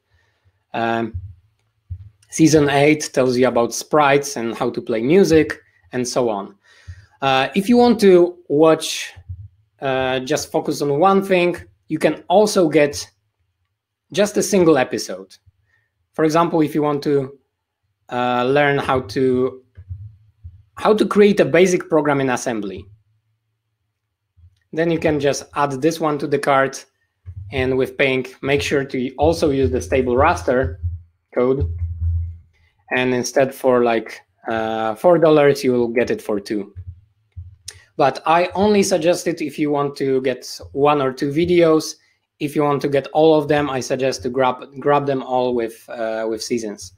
Season 8 tells you about sprites and how to play music, and so on. If you want to watch, just focus on one thing, you can also get just a single episode. For example, if you want to learn how to create a basic program in assembly, then you can just add this one to the cart, and with paying, make sure to also use the stable raster code, and instead for like $4, you will get it for $2. But I only suggest it if you want to get one or two videos. If you want to get all of them, I suggest to grab them all with seasons.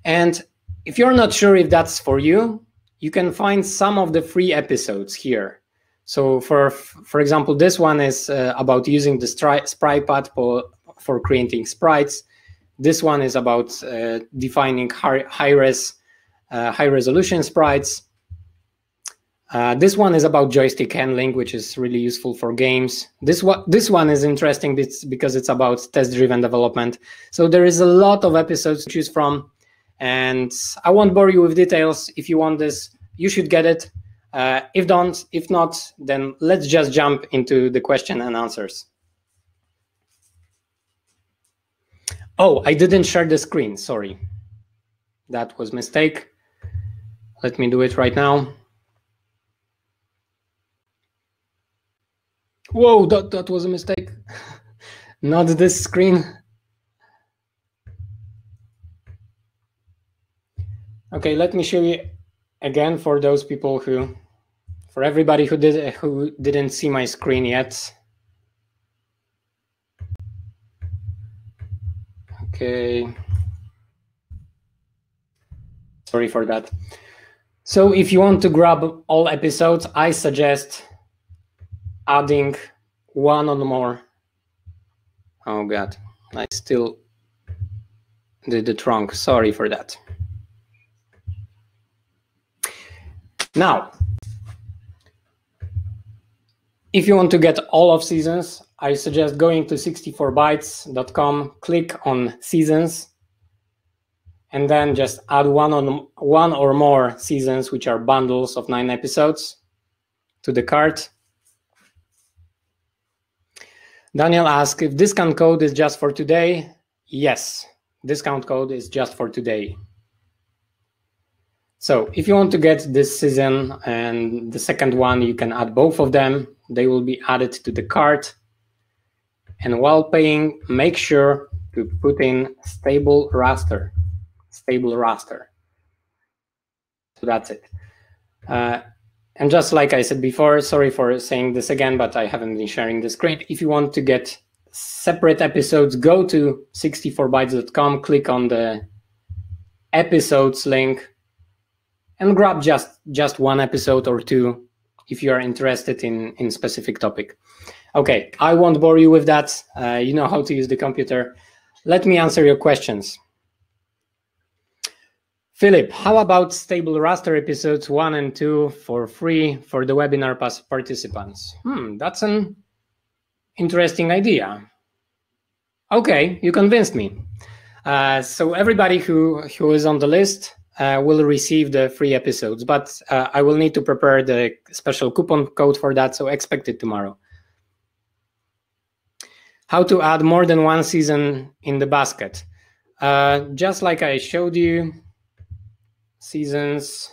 And if you're not sure if that's for you, you can find some of the free episodes here. So for example, this one is about using the sprite path for creating sprites. This one is about defining high resolution sprites. This one is about joystick handling, which is really useful for games. This one is interesting because it's about test-driven development. So there is a lot of episodes to choose from, and I won't bore you with details. If you want this, you should get it. If not, then let's just jump into the question and answers. Oh, I didn't share the screen. Sorry, that was a mistake. Let me do it right now. Whoa, that was a mistake. Not this screen. Okay, let me show you again for those people for everybody who didn't see my screen yet. Okay. Sorry for that. So if you want to grab all episodes, I suggest adding one or more. Oh God, I still did it wrong. Sorry for that. Now, if you want to get all of seasons, I suggest going to 64bytes.com, click on seasons, and then just add one or more seasons, which are bundles of 9 episodes, to the cart. Daniel asked if discount code is just for today. Yes, discount code is just for today. So if you want to get this season and the second one, you can add both of them. They will be added to the cart. And while paying, make sure to put in stable raster. Stable raster. So that's it. And just like I said before, sorry for saying this again, but I haven't been sharing the screen. If you want to get separate episodes, go to 64bytes.com, click on the episodes link, and grab just one episode or two if you are interested in specific topic. Okay, I won't bore you with that. You know how to use the computer. Let me answer your questions. Philip, how about stable raster episodes 1 and 2 for free for the webinar participants? That's an interesting idea. Okay, you convinced me. So everybody who is on the list will receive the free episodes, but I will need to prepare the special coupon code for that, so expect it tomorrow. How to add more than one season in the basket? Just like I showed you, seasons.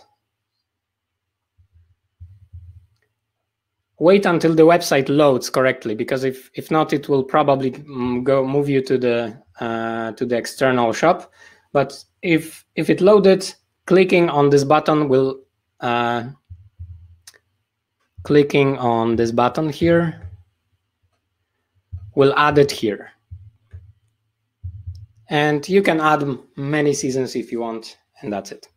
Wait until the website loads correctly, because if not, it will probably move you to the external shop. But if it loaded, clicking on this button will clicking on this button here will add it here. And you can add many seasons if you want, and that's it.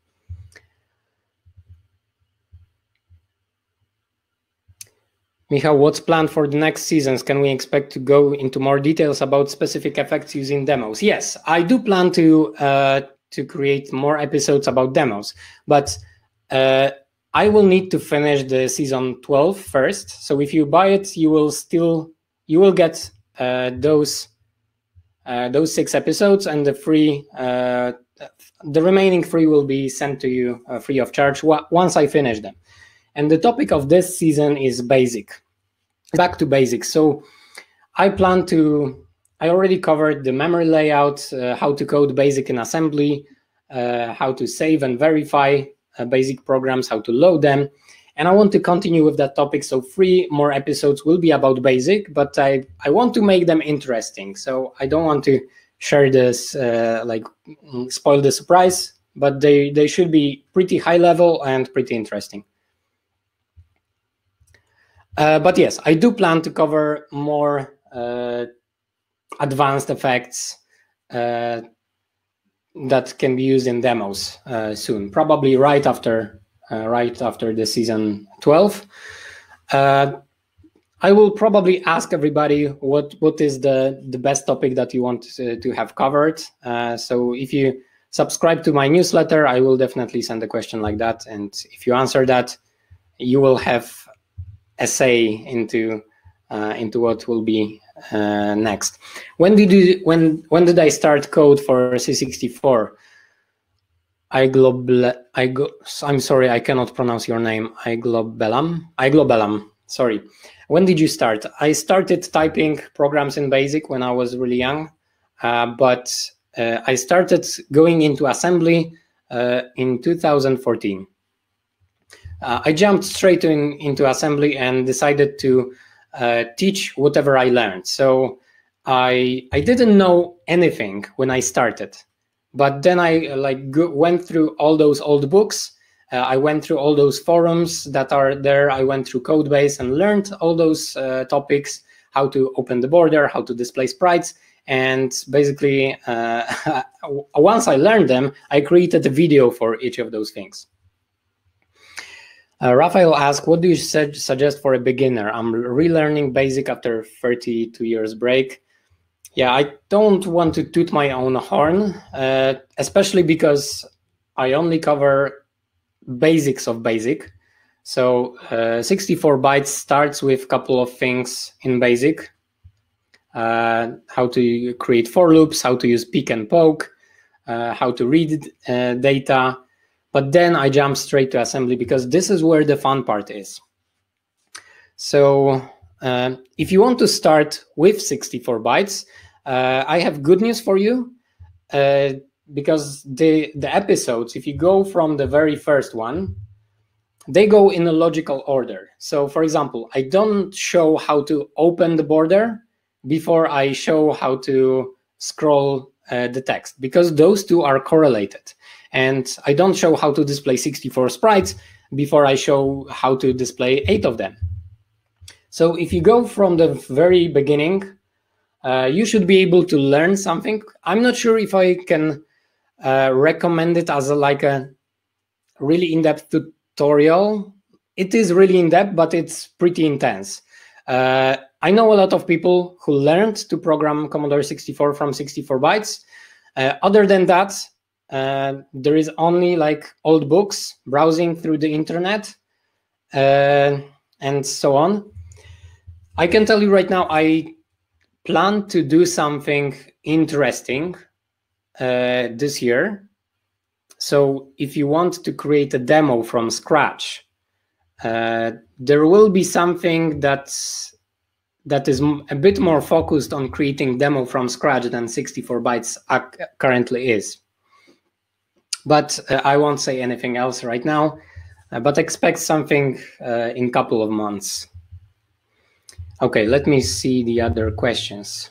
Michal, what's planned for the next seasons? Can we expect to go into more details about specific effects using demos? Yes, I do plan to create more episodes about demos, but I will need to finish the season 12 first. So if you buy it, you will get those 6 episodes, and the remaining 3 will be sent to you free of charge once I finish them. And the topic of this season is basic. Back to basics. So I already covered the memory layout, how to code basic in assembly, how to save and verify basic programs, how to load them. And I want to continue with that topic. So 3 more episodes will be about basic, but I want to make them interesting. So I don't want to share this, spoil the surprise, but they should be pretty high level and pretty interesting. But yes, I do plan to cover more advanced effects that can be used in demos soon, probably right after the season 12. I will probably ask everybody what is the best topic that you want to have covered. So if you subscribe to my newsletter, I will definitely send a question like that, and if you answer that, you will have a say into what will be next. When did I start code for C64? I'm sorry, I cannot pronounce your name. Iglobelam. Sorry. When did you start? I started typing programs in BASIC when I was really young, but I started going into assembly in 2014. I jumped straight into assembly and decided to teach whatever I learned. So I didn't know anything when I started, but then I went through all those old books. I went through all those forums that are there. I went through Codebase and learned all those topics, how to open the border, how to display sprites. And basically, once I learned them, I created a video for each of those things. Raphael asked, what do you suggest for a beginner? I'm relearning BASIC after 32 years break. Yeah, I don't want to toot my own horn, especially because I only cover basics of BASIC. So 64 bytes starts with a couple of things in BASIC. How to create for loops, how to use pick and poke, how to read data. But then I jump straight to assembly because this is where the fun part is. So if you want to start with 64 bytes, I have good news for you, because the episodes, if you go from the very first one, they go in a logical order. So for example, I don't show how to open the border before I show how to scroll the text, because those two are correlated. And I don't show how to display 64 sprites before I show how to display 8 of them. So if you go from the very beginning, you should be able to learn something. I'm not sure if I can recommend it as a really in-depth tutorial. It is really in-depth, but it's pretty intense. I know a lot of people who learned to program Commodore 64 from 64 bytes. Other than that, there is only old books, browsing through the internet, and so on. I can tell you right now, I plan to do something interesting this year. So if you want to create a demo from scratch, there will be something that is a bit more focused on creating demo from scratch than 64 bytes currently is. But I won't say anything else right now, but expect something in a couple of months. Okay, let me see the other questions.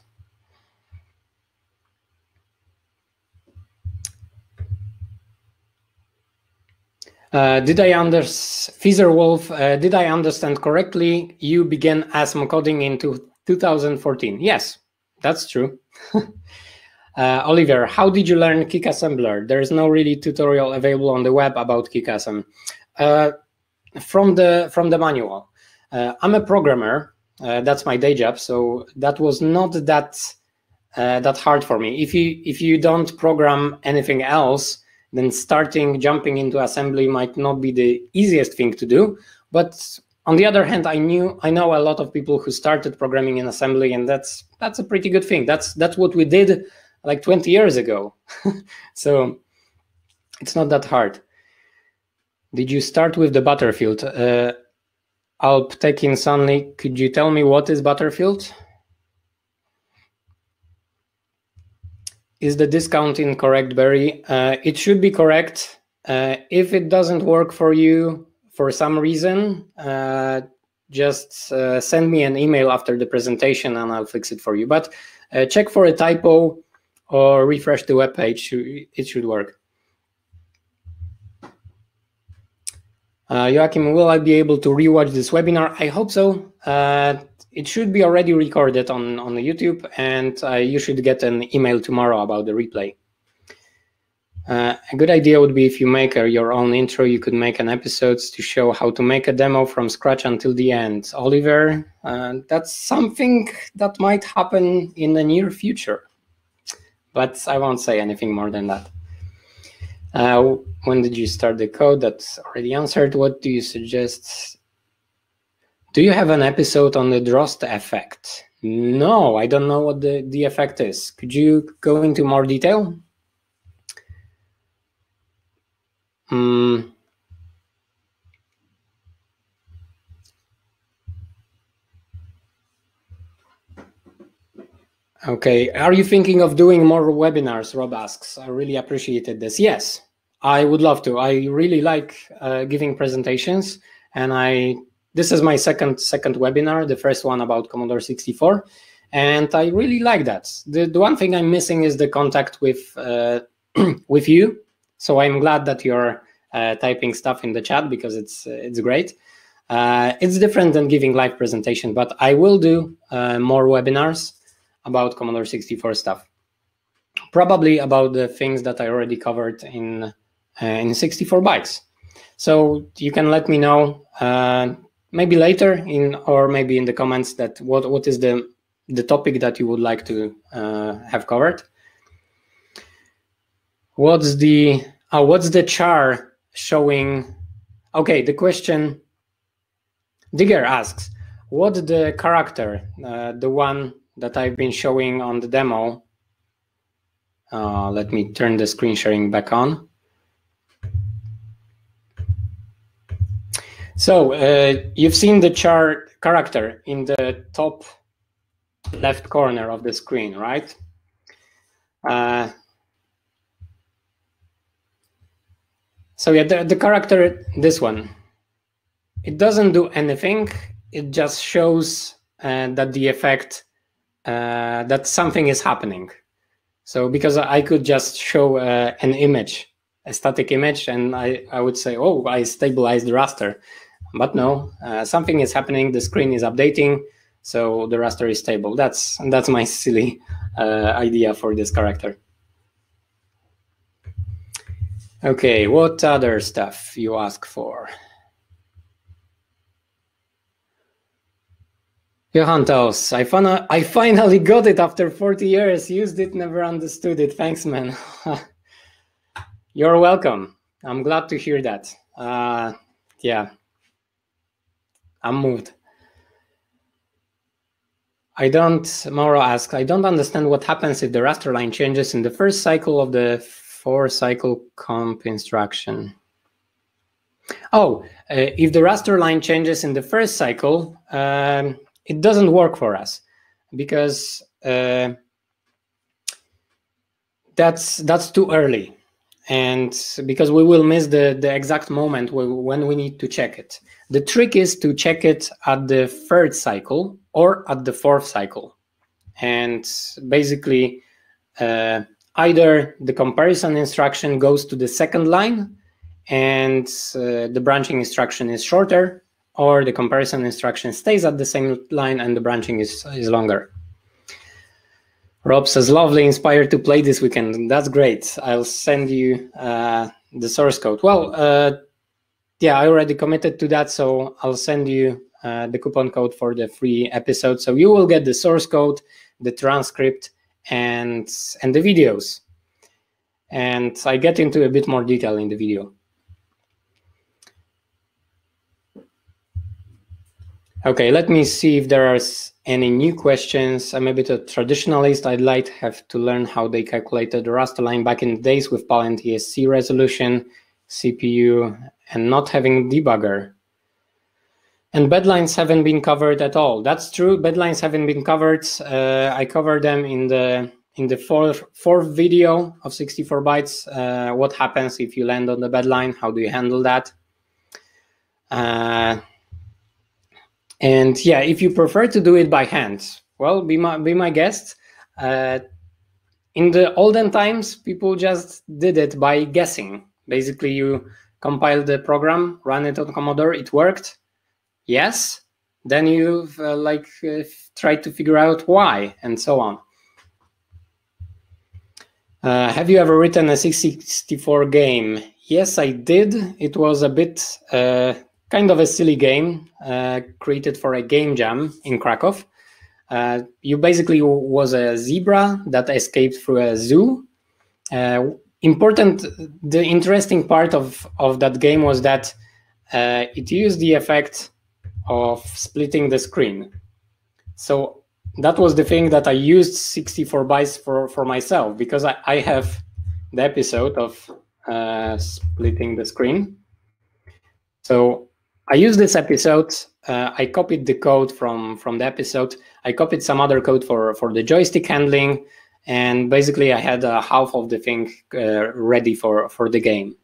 Did I understand correctly? You began ASM coding in 2014. Yes, that's true. Oliver, how did you learn Kick Assembler? There is no really tutorial available on the web about KickAssem. From the manual. I'm a programmer. That's my day job, so that was not that hard for me. If you don't program anything else, then jumping into assembly might not be the easiest thing to do. But on the other hand, I know a lot of people who started programming in assembly, and that's a pretty good thing. That's what we did 20 years ago. So it's not that hard. Did you start with the Butterfield? Alp Tekin Sunny, could you tell me what is Butterfield? Is the discount incorrect, Barry? It should be correct. If it doesn't work for you for some reason, just send me an email after the presentation and I'll fix it for you. But check for a typo or refresh the web page. It should work. Joachim, will I be able to rewatch this webinar? I hope so. It should be already recorded on the YouTube, and you should get an email tomorrow about the replay. A good idea would be if you make your own intro, you could make an episode to show how to make a demo from scratch until the end. Oliver, that's something that might happen in the near future, but I won't say anything more than that. When did you start the code? That's already answered. What do you suggest? Do you have an episode on the Droste effect? No, I don't know what the effect is. Could you go into more detail? Okay, are you thinking of doing more webinars? Rob asks. I really appreciated this. Yes, I would love to. I really like giving presentations, and this is my second webinar, the first one about Commodore 64, and I really like that. The one thing I'm missing is the contact with with you, so I'm glad that you're typing stuff in the chat, because it's great. It's different than giving live presentation, but I will do more webinars about Commodore 64 stuff. Probably about the things that I already covered in 64 bytes. So you can let me know maybe later or maybe in the comments that what is the topic that you would like to have covered. What's the char showing? Okay, the question Digger asks, what the character, the one that I've been showing on the demo? Let me turn the screen sharing back on. So you've seen the char character in the top left corner of the screen, right? So yeah, the character, this one, it doesn't do anything. It just shows that the effect, that something is happening. So because I could just show an image, a static image, and I would say, oh, I stabilized the raster. But no, something is happening. The screen is updating, so the raster is stable. That's my silly idea for this character. Okay, what other stuff you ask for? Johantos, I finally got it after 40 years. Used it, never understood it. Thanks, man. You're welcome. I'm glad to hear that. Yeah, I'm moved. Mauro asks, I don't understand what happens if the raster line changes in the first cycle of the 4-cycle comp instruction. Oh, if the raster line changes in the first cycle, it doesn't work for us, because that's too early, and because we will miss the exact moment when we need to check it. The trick is to check it at the 3rd cycle or at the 4th cycle, and basically either the comparison instruction goes to the 2nd line and the branching instruction is shorter, or the comparison instruction stays at the same line and the branching is longer. Rob says, lovely, inspired to play this weekend. That's great. I'll send you the source code. Well, yeah, I already committed to that, so I'll send you the coupon code for the free episode. So you will get the source code, the transcript, and the videos. And I get into a bit more detail in the video. Okay, let me see if there are any new questions. I'm a bit of a traditionalist. I'd like to have to learn how they calculated the raster line back in the days with PAL and ESC resolution, CPU, and not having debugger. And bedlines haven't been covered at all. That's true. Bedlines haven't been covered. I covered them in the fourth video of 64 bytes. What happens if you land on the bedline? How do you handle that? And yeah, if you prefer to do it by hand, well, be my guest. In the olden times, people just did it by guessing. Basically, you compile the program, run it on Commodore, it worked. Yes. Then you've tried to figure out why, and so on. Have you ever written a 64 game? Yes, I did. It was a bit kind of a silly game created for a game jam in Krakow. You basically was a zebra that escaped through a zoo. The interesting part of that game was that it used the effect of splitting the screen. So that was the thing that I used 64 bytes for myself, because I have the episode of splitting the screen. So I used this episode. I copied the code from the episode. I copied some other code for the joystick handling, and basically I had half of the thing ready for the game.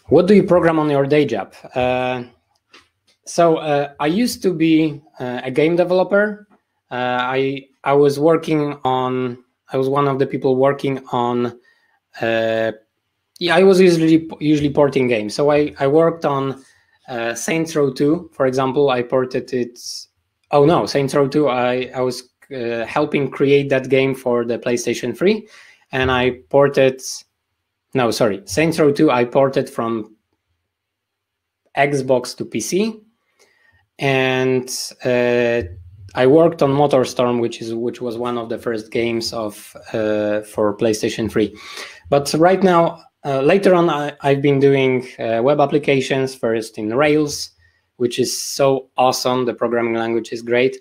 What do you program on your day job? So I used to be a game developer. I was working on. I was one of the people working on. Yeah, I was usually porting games. So I worked on Saints Row 2, for example. I ported it. Oh no, Saints Row 2. I was helping create that game for the PlayStation 3, and I ported. No, sorry, Saints Row 2. I ported from Xbox to PC, and I worked on MotorStorm, which was one of the first games of for PlayStation 3. But right now, later on, I've been doing web applications, first in Rails, which is so awesome. The programming language is great.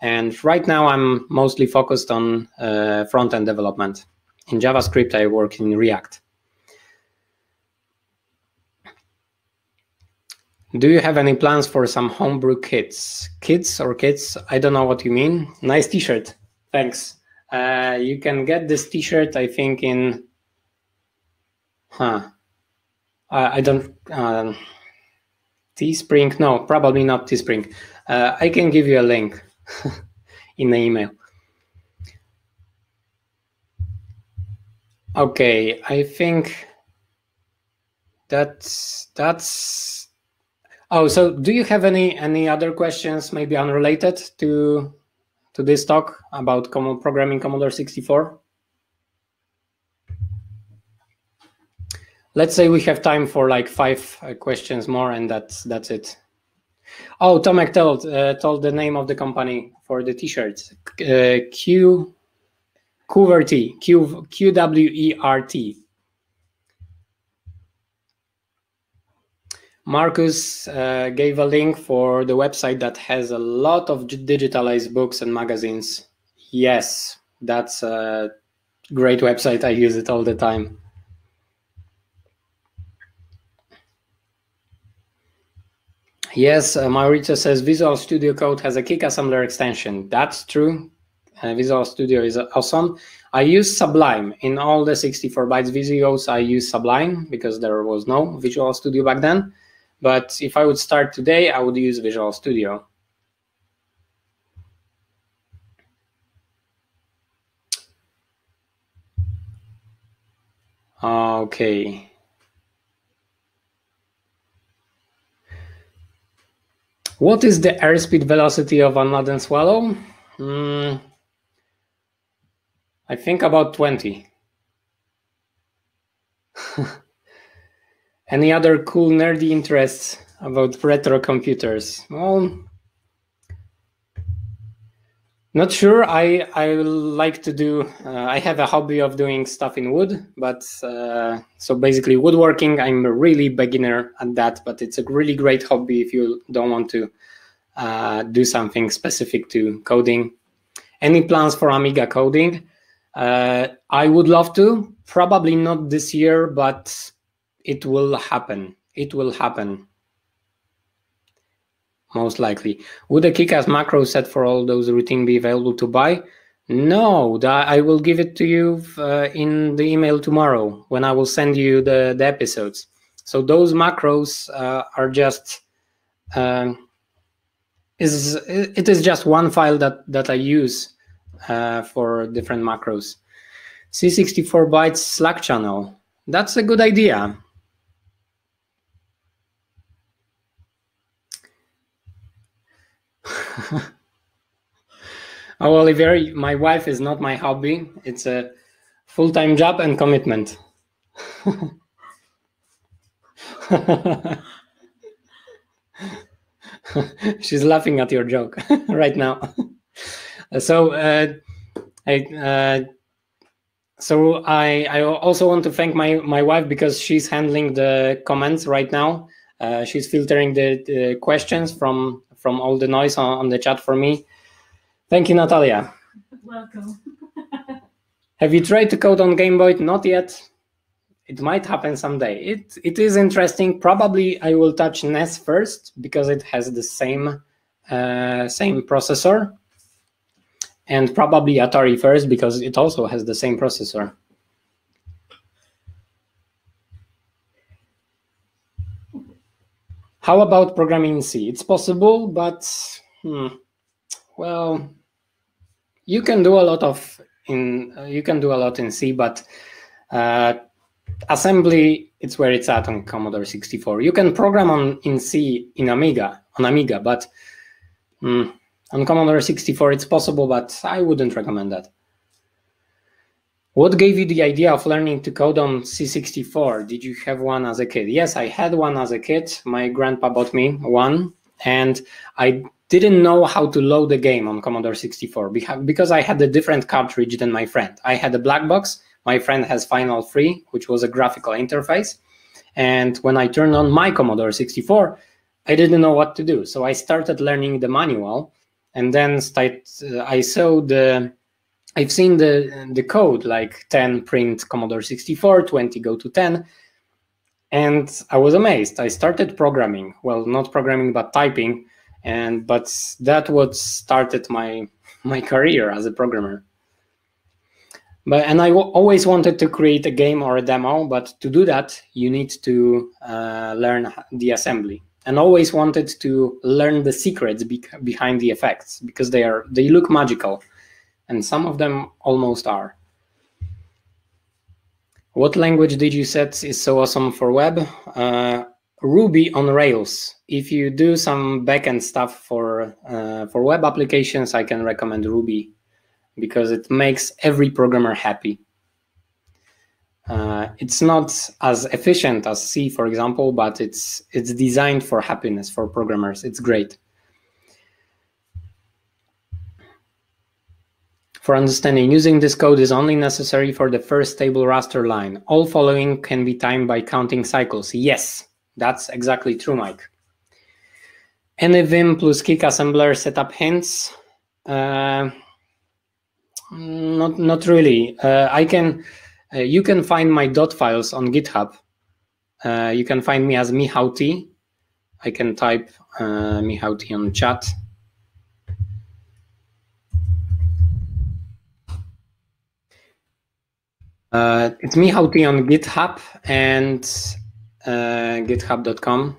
And right now, I'm mostly focused on front-end development. In JavaScript, I work in React. Do you have any plans for some homebrew kits? Kits or kits? I don't know what you mean. Nice t-shirt. Thanks. You can get this t-shirt, I think, in... I don't... Teespring? No, probably not Teespring. I can give you a link in the email. Okay, I think that's... Oh, so do you have any other questions, maybe unrelated to this talk about programming Commodore 64? Let's say we have time for like 5 questions more, and that's it. Oh, Tomek told the name of the company for the t-shirts. QWERT. Marcus gave a link for the website that has a lot of digitalized books and magazines. Yes, that's a great website. I use it all the time. Yes, Mauricio says Visual Studio Code has a kick assembler extension. That's true. Visual Studio is awesome. I use Sublime in all the 64 bytes visuals. I use Sublime because there was no Visual Studio back then. But if I would start today, I would use Visual Studio. Okay. What is the airspeed velocity of a Northern Swallow? I think about 20. Any other cool nerdy interests about retro computers? Well, not sure. I like to do. I have a hobby of doing stuff in wood, but so basically woodworking. I'm a really beginner at that, but it's a really great hobby if you don't want to do something specific to coding. Any plans for Amiga coding? I would love to. Probably not this year, but it will happen. It will happen. Most likely. Would a kick-ass macro set for all those routine be available to buy? No, I will give it to you in the email tomorrow when I will send you the episodes. So those macros are just it is just one file that I use for different macros. C64 bytes Slack channel. That's a good idea. Oh, Oliver, my wife is not my hobby. It's a full-time job and commitment. She's laughing at your joke right now. So I also want to thank my wife because she's handling the comments right now. She's filtering the questions from all the noise on the chat for me. Thank you, Natalia. Welcome. Have you tried to code on Game Boy? Not yet. It might happen someday. It is interesting. Probably I will touch NES first because it has the same processor, and probably Atari first, because it also has the same processor. How about programming in C? It's possible, but well, you can do a lot in C, but assembly, it's where it's at on Commodore 64. You can program in C on Amiga, but on Commodore 64 it's possible, but I wouldn't recommend that. What gave you the idea of learning to code on C64? Did you have one as a kid? Yes, I had one as a kid. My grandpa bought me one, and I didn't know how to load a game on Commodore 64 because I had a different cartridge than my friend. I had a black box. My friend has Final 3, which was a graphical interface. And when I turned on my Commodore 64, I didn't know what to do. So I started learning the manual, and then I've seen the code, like 10 print Commodore 64, 20 go to 10, and I was amazed. I started programming. Well, not programming, but typing, but that what started my career as a programmer. And I always wanted to create a game or a demo, but to do that, you need to learn the assembly. And always wanted to learn the secrets behind the effects, because they look magical, and some of them almost are. What language did you set is so awesome for web? Ruby on Rails. If you do some backend stuff for web applications, I can recommend Ruby, because it makes every programmer happy. It's not as efficient as C, for example, but it's designed for happiness for programmers. It's great. For understanding, using this code is only necessary for the first stable raster line. All following can be timed by counting cycles. Yes, that's exactly true, Mike. Any Vim plus kick assembler setup hints? Not really. You can find my dot files on GitHub. You can find me as Michal T. I can type Michal T on chat. It's Michal T on GitHub and github.com.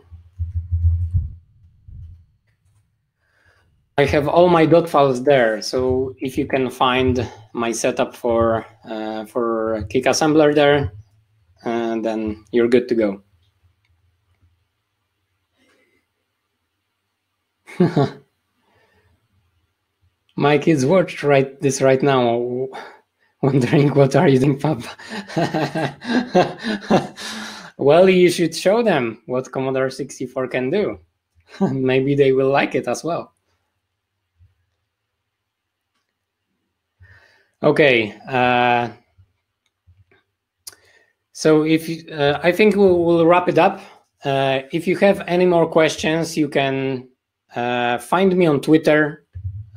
I have all my dot files there, so if you can find my setup for kick assembler there, then you're good to go. My kids watch this right now, wondering what are you doing, Papa? Well, you should show them what Commodore 64 can do. Maybe they will like it as well. Okay. So I think we'll wrap it up. If you have any more questions, you can find me on Twitter.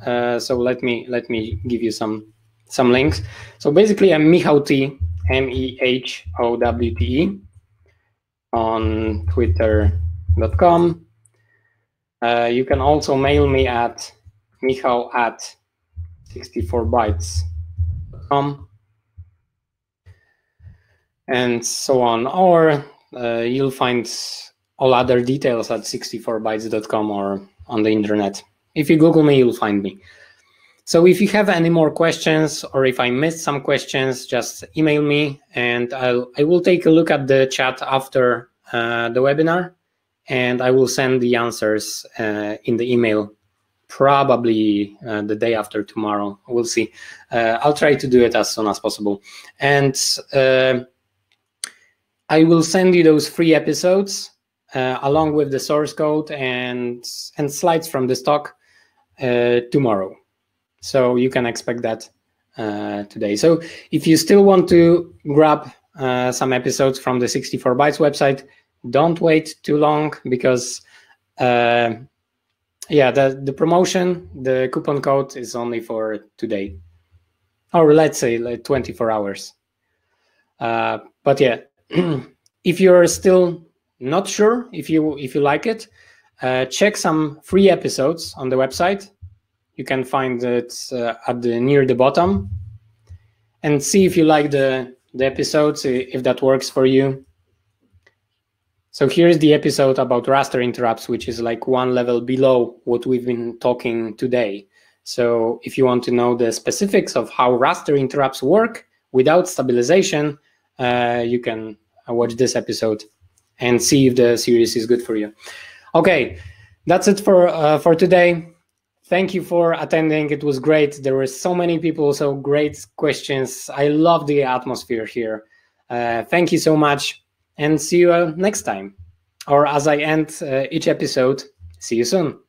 So let me give you some links. So basically, I'm Michal T, MEHOWTE on twitter.com. You can also mail me at michal@64bytes.com and so on, or you'll find all other details at 64bytes.com or on the internet. If you Google me, you'll find me. So if you have any more questions, or if I missed some questions, just email me, and I will take a look at the chat after the webinar, and I will send the answers in the email, probably the day after tomorrow. We'll see. I'll try to do it as soon as possible. And I will send you those free episodes along with the source code and slides from this talk tomorrow. So you can expect that today. So if you still want to grab some episodes from the 64 Bytes website, don't wait too long, because the promotion, the coupon code is only for today, or let's say like 24 hours. But yeah, if you're still not sure if you like it, check some free episodes on the website. You can find it near the bottom, and see if you like the episodes, if that works for you. So here's the episode about raster interrupts, which is like one level below what we've been talking today. So if you want to know the specifics of how raster interrupts work without stabilization, you can watch this episode and see if the series is good for you. Okay, that's it for today. Thank you for attending. It was great. There were so many people, so great questions. I love the atmosphere here. Thank you so much, and see you next time. Or as I end each episode, see you soon.